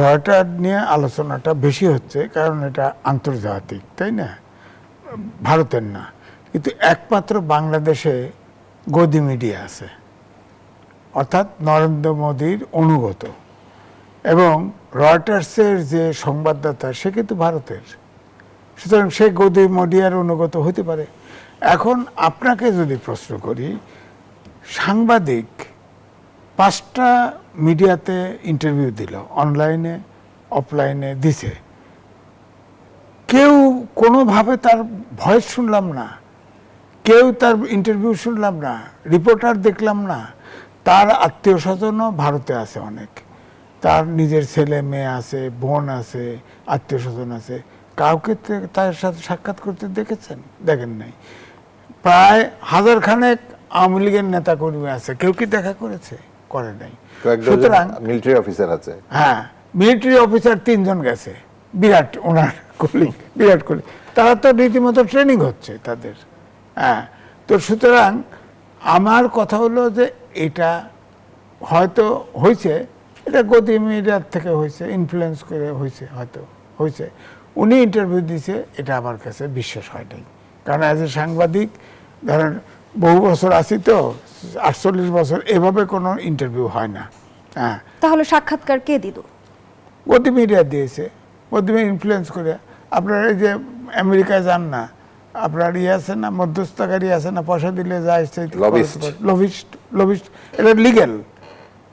রয়টার নিয়ে আলোচনাটা বেশি হচ্ছে কারণ এটা আন্তর্জাতিক, তাই না, ভারতের না। কিন্তু একমাত্র বাংলাদেশে গদি মিডিয়া আছে, অর্থাৎ নরেন্দ্র মোদীর অনুগত, এবং রয়টার্সের যে সংবাদদাতা সে কিন্তু ভারতের। সুতরাং সে গদি মিডিয়ার অনুগত হতে পারে। এখন আপনাকে যদি প্রশ্ন করি, সাংবাদিক 5টা মিডিয়াতে ইন্টারভিউ দিল, অনলাইনে অফলাইনে দিছে, কেউ কোনোভাবে তার ভয়েস শুনলাম না, কেউ তার ইন্টারভিউ শুনলাম না, রিপোর্টার দেখলাম না। তার আত্মীয় স্বজনও ভারতে আছে অনেক, তার নিজের ছেলে মেয়ে আছে, বোন আছে, আত্মীয় স্বজন আছে, কাউকে তার সাথে সাক্ষাৎ করতে দেখেছেন? দেখেন নাই। প্রায় 1000 খানেক আওয়ামী লীগের নেতা কর্মী আছে, কেউ কি দেখা করেছে? করে নাই। সুতরাং মিলিটারি অফিসার আছে, হ্যাঁ, মিলিটারি অফিসার 3 জন গেছে, বিরাট ওনার কলিগ, বিরাট কোহলি, তারা তো রীতিমতো ট্রেনিং হচ্ছে তাদের। হ্যাঁ, তো সুতরাং আমার কথা হলো যে এটা হয়তো হয়েছে, এটা গদি মিডিয়ার থেকে হয়েছে, ইনফ্লুয়েন্স করে হয়েছে, হয়তো হয়েছে। উনি ইন্টারভিউ দিয়েছে, এটা আমার কাছে বিশ্বাস হয় নাই। কারণ অ্যাজ এ সাংবাদিক, ধরেন বহু বছর আছি তো, 48 বছর, এভাবে কোনো ইন্টারভিউ হয় না। হ্যাঁ, তাহলে সাক্ষাৎকার কে দিল? গদি মিডিয়া দিয়েছে, গদি মিডিয়া ইনফ্লুয়েন্স করে। আপনার এই যে আমেরিকায় যান না, আপনার ইয়ে আছে না, মধ্যস্থকারী আছে না, পয়সা দিলে যায়, লবিস্ট, এটা লিগেল।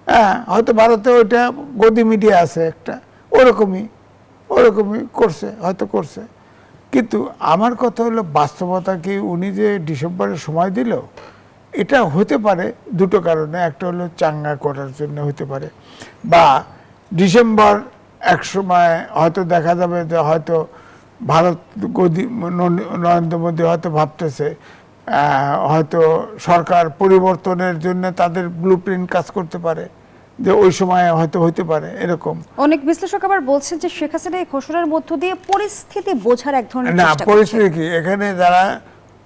হ্যাঁ, হয়তো ভারতে ওইটা গদি মিডিয়া আছে একটা, ওরকমই করছে, হয়তো করছে। কিন্তু আমার কথা হলো, বাস্তবতা কি, উনি যে ডিসেম্বরের সময় দিল, এটা হতে পারে দুটো কারণে। একটা হলো চাঙ্গা করার জন্য হতে পারে, বা ডিসেম্বর এক সময় হয়তো দেখা যাবে যে হয়তো ভারত নরেন্দ্র মোদী হয়তো ভাবতেছে হয়তো সরকার পরিবর্তনের জন্য তাদের ব্লুপ্রিন্ট কাজ করতে পারে, যে ওই সময় হয়তো হতে পারে এরকম। অনেক বিশ্লেষক আবার বলছেন যে শেখ হাসিনা এই ঘোষণার মধ্য দিয়ে পরিস্থিতি বোঝার এক ধরনের না, চেষ্টা পরিস্থিতি করছেন। কি, এখানে যারা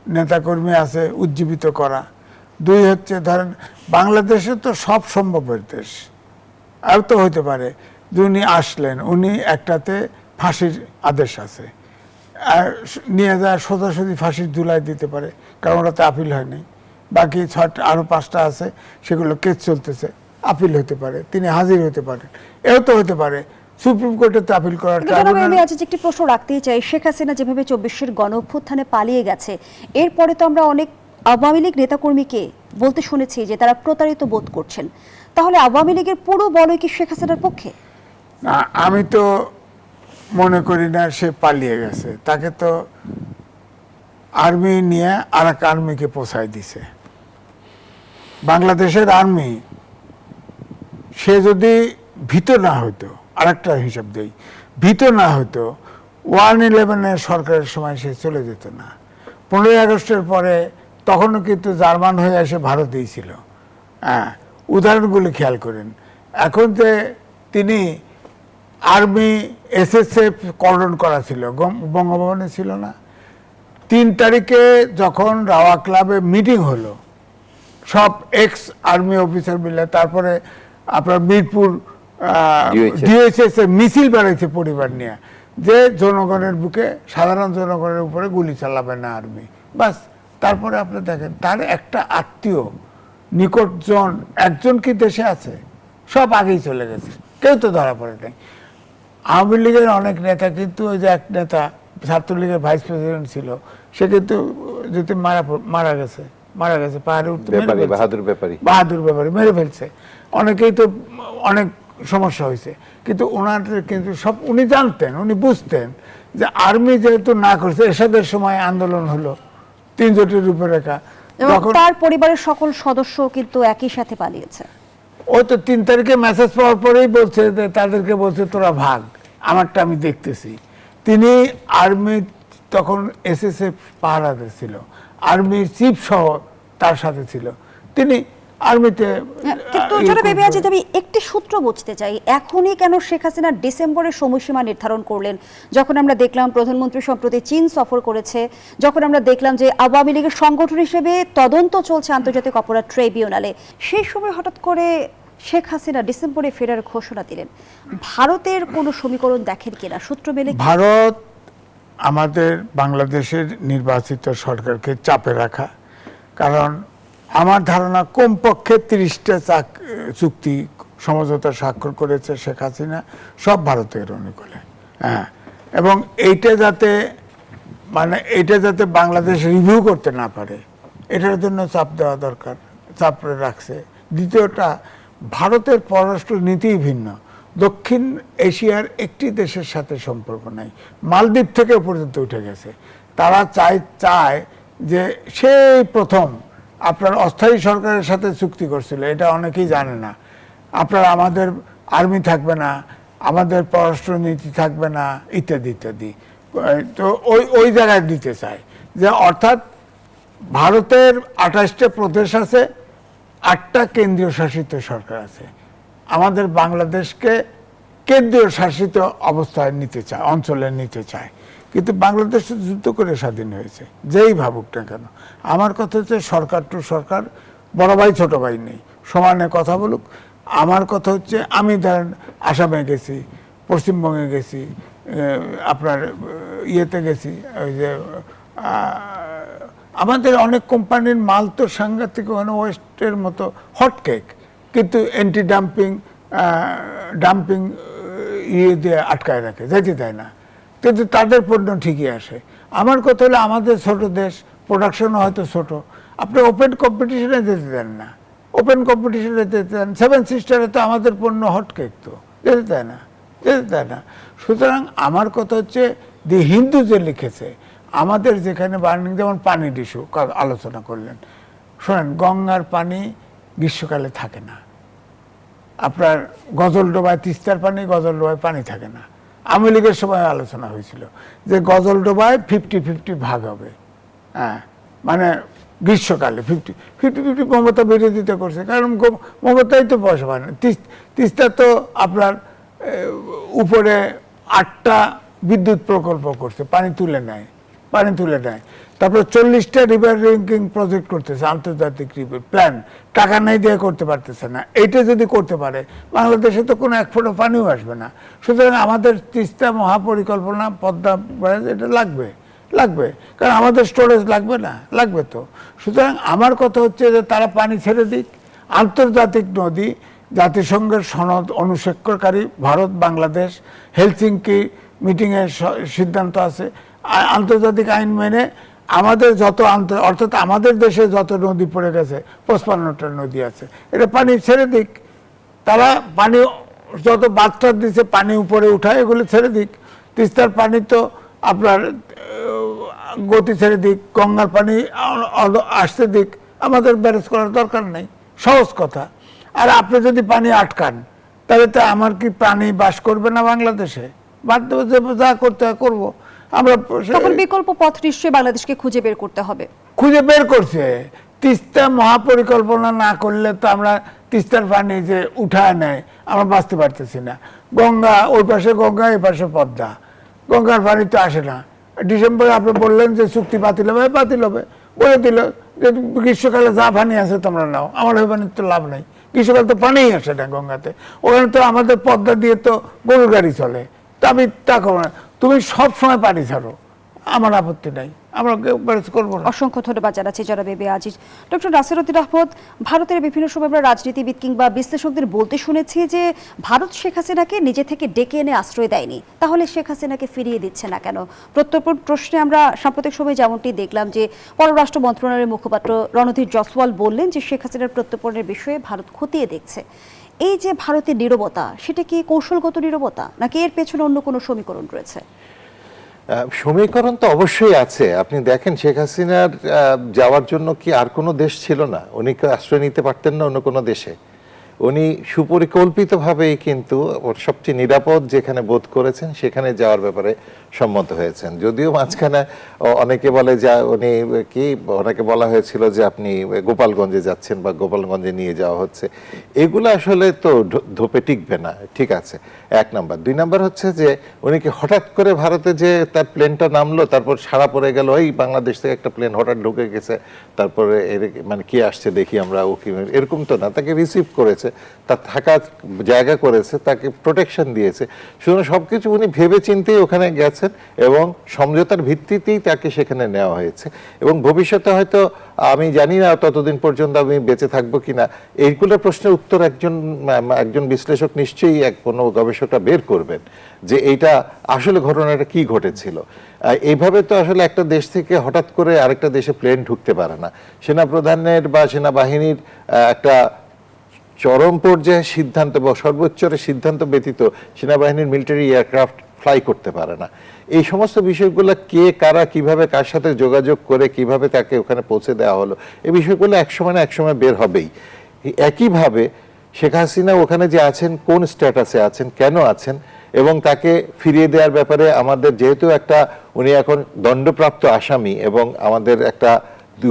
নেতাকর্মী আছে উজ্জীবিত করা। 2 হচ্ছে, ধরেন বাংলাদেশে তো সব সম্ভবের দেশ, আর তো হইতে পারে যে উনি আসলেন, উনি একটাতে ফাঁসির আদেশ আছে, আর নিয়ে যায় সোজাসুজি ফাঁসির ঝুলাই দিতে পারে, কারণ ওটাতে আপিল হয়নি। বাকি 6টা আরও 5টা আছে, সেগুলো কেস চলতেছে, আপিল হতে পারে, তিনি হাজির হতে পারেন, এও তো হতে পারে সুপ্রিম কোর্টে আপিল করার। আমি আজ একটি প্রশ্ন রাখতেই চাই, শেখ হাসিনা যেভাবে 24-এর গণ অভ্যুত্থানে পালিয়ে গেছে, এরপরে তো আমরা অনেক আওয়ামী লীগ নেতাকর্মীকে বলতে শুনেছি যে তারা প্রতারিত বোধ করছেন। তাহলে আওয়ামী লীগের পুরো বলয় কি শেখ হাসিনার পক্ষে? না, আমি তো মনে করি না সে পালিয়ে গেছে। তাকে তো আর্মি নিয়ে আর এক আর্মিকে পোষায় দিছে, বাংলাদেশের আর্মি। সে যদি ভীত না হইতো, আর একটা হিসাব দেই, ভীত না হইতো, 1/11 সরকারের সময় সে চলে যেত না। 15ই আগস্টের পরে তখনও কিন্তু জার্মান হয়ে এসে ভারতেই ছিল। হ্যাঁ, উদাহরণগুলি খেয়াল করেন। এখন যে তিনি আর্মি SSF কর্ডন করা ছিল, বঙ্গভবনে ছিল না, 3 তারিখে যখন রাওয়া ক্লাবে মিটিং হলো, সব এক্স আর্মি অফিসার মিলে, তারপরে আপনার মিরপুর DHS মিছিল বেড়াইছে পরিবার নিয়ে, যে জনগণের বুকে, সাধারণ জনগণের উপরে গুলি চালাবে না আর্মি, বাস। তারপরে আপনি দেখেন, তার একটা আত্মীয় নিকটজন একজন কি দেশে আছে? সব আগেই চলে গেছে, কেউ তো ধরা পড়ে নাই। আওয়ামী লীগের অনেক নেতা কিন্তু, ওই যে এক নেতা ছাত্রলীগের ভাইস প্রেসিডেন্ট ছিল, সে কিন্তু যদি মারা গেছে পাহাড়ে উঠতে বাহাদুর ব্যাপারী মেরে ফেলছে। অনেকেই তো অনেক সমস্যা হয়েছে, কিন্তু ওনাদের কিন্তু সব উনি জানতেন, উনি বুঝতেন যে আর্মি যেহেতু না করছে, এরশাদের সময় আন্দোলন হলো 3 জোটের রূপরেখা, এবং তার পরিবারের সকল সদস্য কিন্তু একই সাথে পালিয়েছে। ও তো 3 তারিখে মেসেজ পাওয়ার পরেই বলছে যে তাদেরকে বলছে তোরা ভাগ, আমারটা আমি দেখতেছি। তিনি আর্মি তখন এসএসএফ পাহারাতে ছিল, আর্মির চিফ সহ তার সাথে ছিল, তিনি আর্মিতে। কিন্তু জনাব এ বি আজিজ, আমি একটি সূত্র বুঝতে চাই, এখনই কেন শেখ হাসিনা ডিসেম্বরের সময়সীমা নির্ধারণ করলেন? যখন আমরা দেখলাম প্রধানমন্ত্রী সম্প্রতি চীন সফর করেছে, যখন আমরা দেখলাম যে আওয়ামী লীগের সংগঠন হিসেবে তদন্ত চলছে আন্তর্জাতিক অপরাধ ট্রাইব্যুনালে, সেই সময় হঠাৎ করে শেখ হাসিনা ডিসেম্বরে ফেরার ঘোষণা দিলেন। ভারতের কোনো সমীকরণ দেখেন কিনা? সূত্র মেলে ভারত আমাদের বাংলাদেশের নির্বাচিত সরকারকে চাপে রাখা, কারণ আমার ধারণা কমপক্ষে 30টা চুক্তি সমঝোতা স্বাক্ষর করেছে শেখ হাসিনা, সব ভারতের অনুকূলে। হ্যাঁ, এবং এইটা যাতে বাংলাদেশ রিভিউ করতে না পারে, এটার জন্য চাপ দেওয়া দরকার, চাপ রাখছে। দ্বিতীয়টা, ভারতের পররাষ্ট্র নীতিই ভিন্ন। দক্ষিণ এশিয়ার একটি দেশের সাথে সম্পর্ক নাই, মালদ্বীপ থেকে পর্যন্ত উঠে গেছে। তারা চায় যে সেই প্রথম আপনার অস্থায়ী সরকারের সাথে চুক্তি করছিল, এটা অনেকেই জানে না। আপনার আমাদের আর্মি থাকবে না, আমাদের পররাষ্ট্র নীতি থাকবে না, ইত্যাদি ইত্যাদি। তো ওই জায়গায় দিতে চায় যে, অর্থাৎ ভারতের 28টা প্রদেশ আছে, 8টা কেন্দ্রীয় শাসিত সরকার আছে। আমাদের বাংলাদেশকে কেন্দ্রীয় শাসিত অবস্থায় নিতে চায়, অঞ্চলে নিতে চায়। কিন্তু বাংলাদেশ যুদ্ধ করে স্বাধীন হয়েছে, যেই ভাবুক না কেন। আমার কথা হচ্ছে সরকার টু সরকার, বড় ভাই ছোট ভাই নেই, সমানে কথা বলুক। আমার কথা হচ্ছে, আমি ধরেন আসামে গেছি, পশ্চিমবঙ্গে গেছি, আপনার ইয়েতে গেছি, ওই যে আমাদের অনেক কোম্পানির মাল তো সাংঘাতিক, ওখানে ওয়েস্টের মতো হটকেক, কিন্তু অ্যান্টি ডাম্পিং ইয়ে দিয়ে আটকায় রাখে, যেতে দেয় না, কিন্তু তাদের পণ্য ঠিকই আসে। আমার কথা হলো, আমাদের ছোট দেশ, প্রোডাকশনও হয়তো ছোট, আপনি ওপেন কম্পিটিশনে যেতে দেন না, ওপেন কম্পিটিশনে যেতে দেন। 7 সিস্টারে তো আমাদের পণ্য হটকেক, তো যেতে দেয় না। সুতরাং আমার কথা হচ্ছে, দি হিন্দু যে লিখেছে, আমাদের যেখানে বার্নিং, যেমন পানির ইস্যু আলোচনা করলেন, শোনেন, গঙ্গার পানি গ্রীষ্মকালে থাকে না। আপনার গজলডোবায়, তিস্তার পানি, গজলডোবায় পানি থাকে না। আওয়ামী লীগের সময় আলোচনা হয়েছিল যে গজলডোবায় 50-50 ভাগ হবে, হ্যাঁ, মানে গ্রীষ্মকালে 50-50 মমতা বিরোধিতা করছে, কারণ মমতাই তো পয়সা পায় না। তিস্তা তো আপনার উপরে 8টা বিদ্যুৎ প্রকল্প করছে, পানি তুলে নেয়। তারপর 40টা রিভার লিঙ্কিং প্রজেক্ট করতেছে, আন্তর্জাতিক রিভার প্ল্যান, টাকা নাই দিয়ে করতে পারতেছে না। এইটা যদি করতে পারে, বাংলাদেশে তো কোনো 1 ফোঁটা পানিও আসবে না। সুতরাং আমাদের তিস্তা মহাপরিকল্পনা, পদ্মা ব্যারেজ, এটা লাগবে, কারণ আমাদের স্টোরেজ লাগবে তো। সুতরাং আমার কথা হচ্ছে যে, তারা পানি ছেড়ে দিক। আন্তর্জাতিক নদী, জাতিসংঘের সনদ অনুস্বাক্ষরকারী ভারত, বাংলাদেশ, হেলসিঙ্কি মিটিংয়ের সিদ্ধান্ত আছে, আন্তর্জাতিক আইন মেনে আমাদের যত অর্থাৎ আমাদের দেশে যত নদী পড়ে গেছে, 55টা নদী আছে, এটা পানি ছেড়ে দিক। তারা পানি যত বাচ্চা দিচ্ছে, পানি উপরে উঠায়, এগুলো ছেড়ে দিক। তিস্তার পানি তো আপনার গতি ছেড়ে দিক, গঙ্গার পানি আসতে দিক, আমাদের ব্যারেজ করার দরকার নেই, সহজ কথা। আর আপনি যদি পানি আটকান, তাহলে তো আমার কি প্রাণী বাস করবে না বাংলাদেশে? বাধ্য যা করতে হয় করবো আমরা। তখন বিকল্প পথ নিশ্চয়ই বাংলাদেশকে খুঁজে বের করতে হবে। খুঁজে বের করছে। তিস্তা মহাপরিকল্পনা না করলে তো আমরা তিস্তার পানি যে উঠায় নেয়, আমরা বাঁচতে পারতেছি না। গঙ্গা, ওই পাশে গঙ্গা, এই পাশে পদ্মা, গঙ্গার পানি তো আসে না। ডিসেম্বরে আপনি বললেন যে চুক্তি বাতিল হবে, বলে দিল যে গ্রীষ্মকালে যা পানি আছে তোমরা নাও, আমার ওই পানির তো লাভ নাই। গ্রীষ্মকালে তো পানিই আসে না গঙ্গাতে, ওখানে তো আমাদের পদ্মা দিয়ে তো গরুর গাড়ি চলে। তা আমি তা করো না, তুমি সব সময় পানি ছাড়ো, আমার আপত্তি নাই, আমরা ব্যারেজ করবো না। অসংখ্য ধন্যবাদ জানাচ্ছি জনাব A B Aziz. Doctor Nasir Uddin Ahmad, ভারতের বিভিন্ন সময় আমরা রাজনীতিবিদ কিংবা বিশ্লেষকদের বলতে শুনেছি যে ভারত শেখ হাসিনাকে নিজে থেকে ডেকে এনে আশ্রয় দেয়নি, তাহলে শেখ হাসিনাকে ফিরিয়ে দিচ্ছে না কেন? প্রত্যর্পণ প্রশ্নে আমরা সাম্প্রতিক সময় যেমনটি দেখলাম যে পররাষ্ট্র মন্ত্রণালয়ের মুখপাত্র রণধীর জসওয়াল বললেন যে শেখ হাসিনার প্রত্যর্পণের বিষয়ে ভারত খতিয়ে দেখছে। এই যে ভারতের নীরবতা, সেটা কি কৌশলগত নীরবতা নাকি এর পেছনে অন্য কোনো সমীকরণ রয়েছে? সমীকরণ তো অবশ্যই আছে। আপনি দেখেন শেখ হাসিনার যাওয়ার জন্য কি আর কোনো দেশ ছিল না? উনি কি আশ্রয় নিতে পারতেন না অন্য কোনো দেশে? উনি সুপরিকল্পিতভাবেই কিন্তু ওর সবচেয়ে নিরাপদ যেখানে বোধ করেছেন সেখানে যাওয়ার ব্যাপারে সম্মত হয়েছেন। যদিও মাঝখানে অনেকে বলে যে উনি কি, অনেকে বলা হয়েছিল যে আপনি গোপালগঞ্জে যাচ্ছেন বা গোপালগঞ্জে নিয়ে যাওয়া হচ্ছে, এগুলো আসলে তো ধোপে টিকবে না। ঠিক আছে, 1 নাম্বার। 2 নাম্বার হচ্ছে যে উনি কি হঠাৎ করে ভারতে যে তার প্লেনটা নামলো, তারপর সারা পড়ে গেল, এই বাংলাদেশ থেকে একটা প্লেন হঠাৎ ঢুকে গেছে, তারপরে মানে কি আসছে দেখি আমরা, ও কি, এরকম তো না। তাকে রিসিভ করেছে, তার থাকার জায়গা করেছে, তাকে প্রোটেকশন দিয়েছে। সুতরাং সবকিছু উনি ভেবে চিন্তেই ওখানে গেছেন এবং সমঝোতার ভিত্তিতেই তাকে সেখানে নেওয়া হয়েছে। এবং ভবিষ্যতে হয়তো আমি জানি না ততদিন পর্যন্ত আমি বেঁচে থাকবো কিনা, এইগুলোর প্রশ্নের উত্তর একজন বিশ্লেষক নিশ্চয়ই কোনো গবেষকরা বের করবেন যে এইটা আসলে ঘটনাটা কি ঘটেছিল। এইভাবে তো আসলে একটা দেশ থেকে হঠাৎ করে আরেকটা দেশে প্লেন ঢুকতে পারে না। সেনাপ্রধানের বা সেনাবাহিনীর একটা চরম পর্যায়ে সিদ্ধান্ত বা সর্বোচ্চের সিদ্ধান্ত ব্যতীত সেনাবাহিনীর মিলিটারি এয়ারক্রাফট ফ্লাই করতে পারে না। এই সমস্ত বিষয়গুলো কে, কারা, কিভাবে, কার সাথে যোগাযোগ করে কিভাবে তাকে ওখানে পৌঁছে দেওয়া হলো, এই বিষয়গুলো একসময় না একসময় বের হবেই। একইভাবে শেখ হাসিনা ওখানে যে আছেন, কোন স্ট্যাটাসে আছেন, কেন আছেন, এবং তাকে ফিরিয়ে দেওয়ার ব্যাপারে আমাদের যেহেতু একটা, উনি এখন দণ্ডপ্রাপ্ত আসামি এবং আমাদের একটা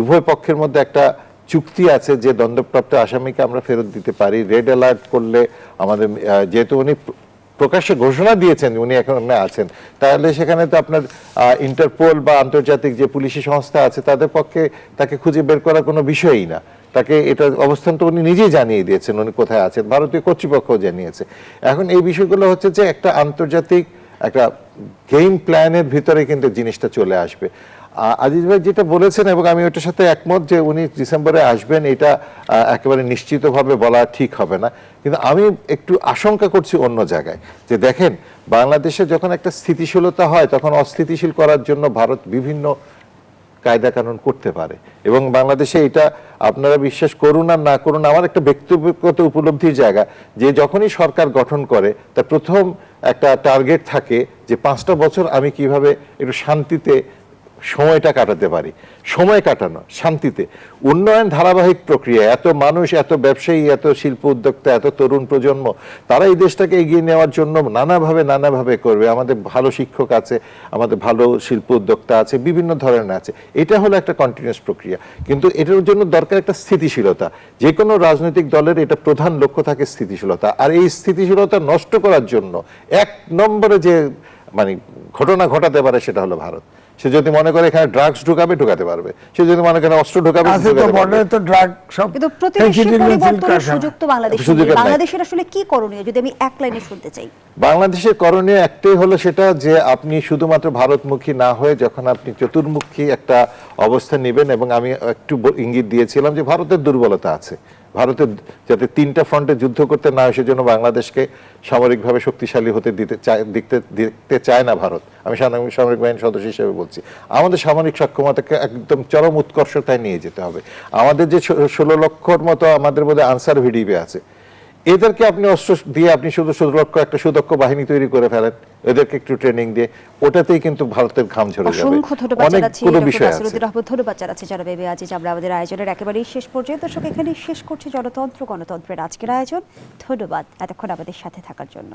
উভয় পক্ষের মধ্যে একটা চুক্তি আছে যে দণ্ডপ্রাপ্ত আসামিকে আমরা ফেরত দিতে পারি। রেড অ্যালার্ট করলে আমাদের, যেহেতু উনি প্রকাশ্যে ঘোষণা দিয়েছেন উনি এখন আছেন, তাহলে সেখানে তো আপনার ইন্টারপোল বা আন্তর্জাতিক যে পুলিশি সংস্থা আছে তাদের পক্ষে তাকে খুঁজে বের করার কোনো বিষয়ই না। তাকে এটা অবস্থানটা উনি নিজেই জানিয়ে দিয়েছেন উনি কোথায় আছেন, ভারতীয় কর্তৃপক্ষ জানিয়েছে। এখন এই বিষয়গুলো হচ্ছে যে একটা আন্তর্জাতিক একটা গেম প্ল্যানের ভিতরে কিন্তু জিনিসটা চলে আসবে। আজিজ ভাই যেটা বলেছেন এবং আমি ওটার সাথে একমত যে উনি ডিসেম্বরে আসবেন, এটা একেবারে নিশ্চিতভাবে বলা ঠিক হবে না। কিন্তু আমি একটু আশঙ্কা করছি অন্য জায়গায়, যে দেখেন বাংলাদেশে যখন একটা স্থিতিশীলতা হয় তখন অস্থিতিশীল করার জন্য ভারত বিভিন্ন কায়দা কানুন করতে পারে। এবং বাংলাদেশে এটা আপনারা বিশ্বাস করুন আর না করুন, আমার একটা ব্যক্তিগত উপলব্ধির জায়গা, যে যখনই সরকার গঠন করে তার প্রথম একটা টার্গেট থাকে যে 5টা বছর আমি কিভাবে একটু শান্তিতে সময়টা কাটাতে পারি। সময় কাটানো শান্তিতে, উন্নয়ন ধারাবাহিক প্রক্রিয়া, এত মানুষ, এত ব্যবসায়ী, এত শিল্প উদ্যোক্তা, এত তরুণ প্রজন্ম, তারা এই দেশটাকে এগিয়ে নেওয়ার জন্য নানাভাবে করবে। আমাদের ভালো শিক্ষক আছে, আমাদের ভালো শিল্প উদ্যোক্তা আছে, বিভিন্ন ধরনের আছে। এটা হলো একটা কন্টিনিউয়াস প্রক্রিয়া, কিন্তু এটার জন্য দরকার একটা স্থিতিশীলতা। যে কোনো রাজনৈতিক দলের এটা প্রধান লক্ষ্য থাকে স্থিতিশীলতা। আর এই স্থিতিশীলতা নষ্ট করার জন্য 1 নম্বরে যে মানে ঘটনা ঘটাতে পারে সেটা হলো ভারত। সে যদি মনে করে এখানে ড্রাগস ঢুকাতে পারবে, সে যদি মনে করে অস্ত্র ঢুকাবে, তো ড্রাগ সব, কিন্তু প্রতিবেশী পরিবর্তনের সুযোগ তো বাংলাদেশের আসলে কি করণীয় যদি আমি এক লাইনে শুনতে চাই? বাংলাদেশের করণীয় একটাই হলো, সেটা যে আপনি শুধুমাত্র ভারতমুখী না হয়ে যখন আপনি চতুর্মুখী একটা অবস্থা নেবেন, এবং আমি একটু ইঙ্গিত দিয়েছিলাম যে ভারতের দুর্বলতা আছে, ভারতের যাতে 3টা ফ্রন্টে যুদ্ধ করতে না হয় সেজন্য বাংলাদেশকে সামরিকভাবে শক্তিশালী হতে দেখতে চায় না ভারত। আমি সামরিক বাহিনীর সদস্য হিসেবে বলছি, আমাদের সামরিক সক্ষমতাকে একদম চরম উৎকর্ষতায় নিয়ে যেতে হবে। আমাদের যে 16 লক্ষর মতো আমাদের মধ্যে আনসার ভিডিপি আছে, এদেরকে আপনি অস্ত্র দিয়ে আপনি শুধু 16 লক্ষ একটা সুদক্ষ বাহিনী তৈরি করে ফেলেন, এদেরকে একটু ট্রেনিং দিয়ে, ওটাতেই কিন্তু ভারতের ঘাম ঝরে যাবে। অনেকগুলো বিষয় আছে। ধন্যবাদ জানাচ্ছি জনাব এ বি আজিজ। আমরা আমাদের আয়োজনের একেবারেই শেষ পর্যায়ে, দর্শক, এখানেই শেষ করছি গণতন্ত্রের আজকের আয়োজন। ধন্যবাদ এতক্ষণ আমাদের সাথে থাকার জন্য।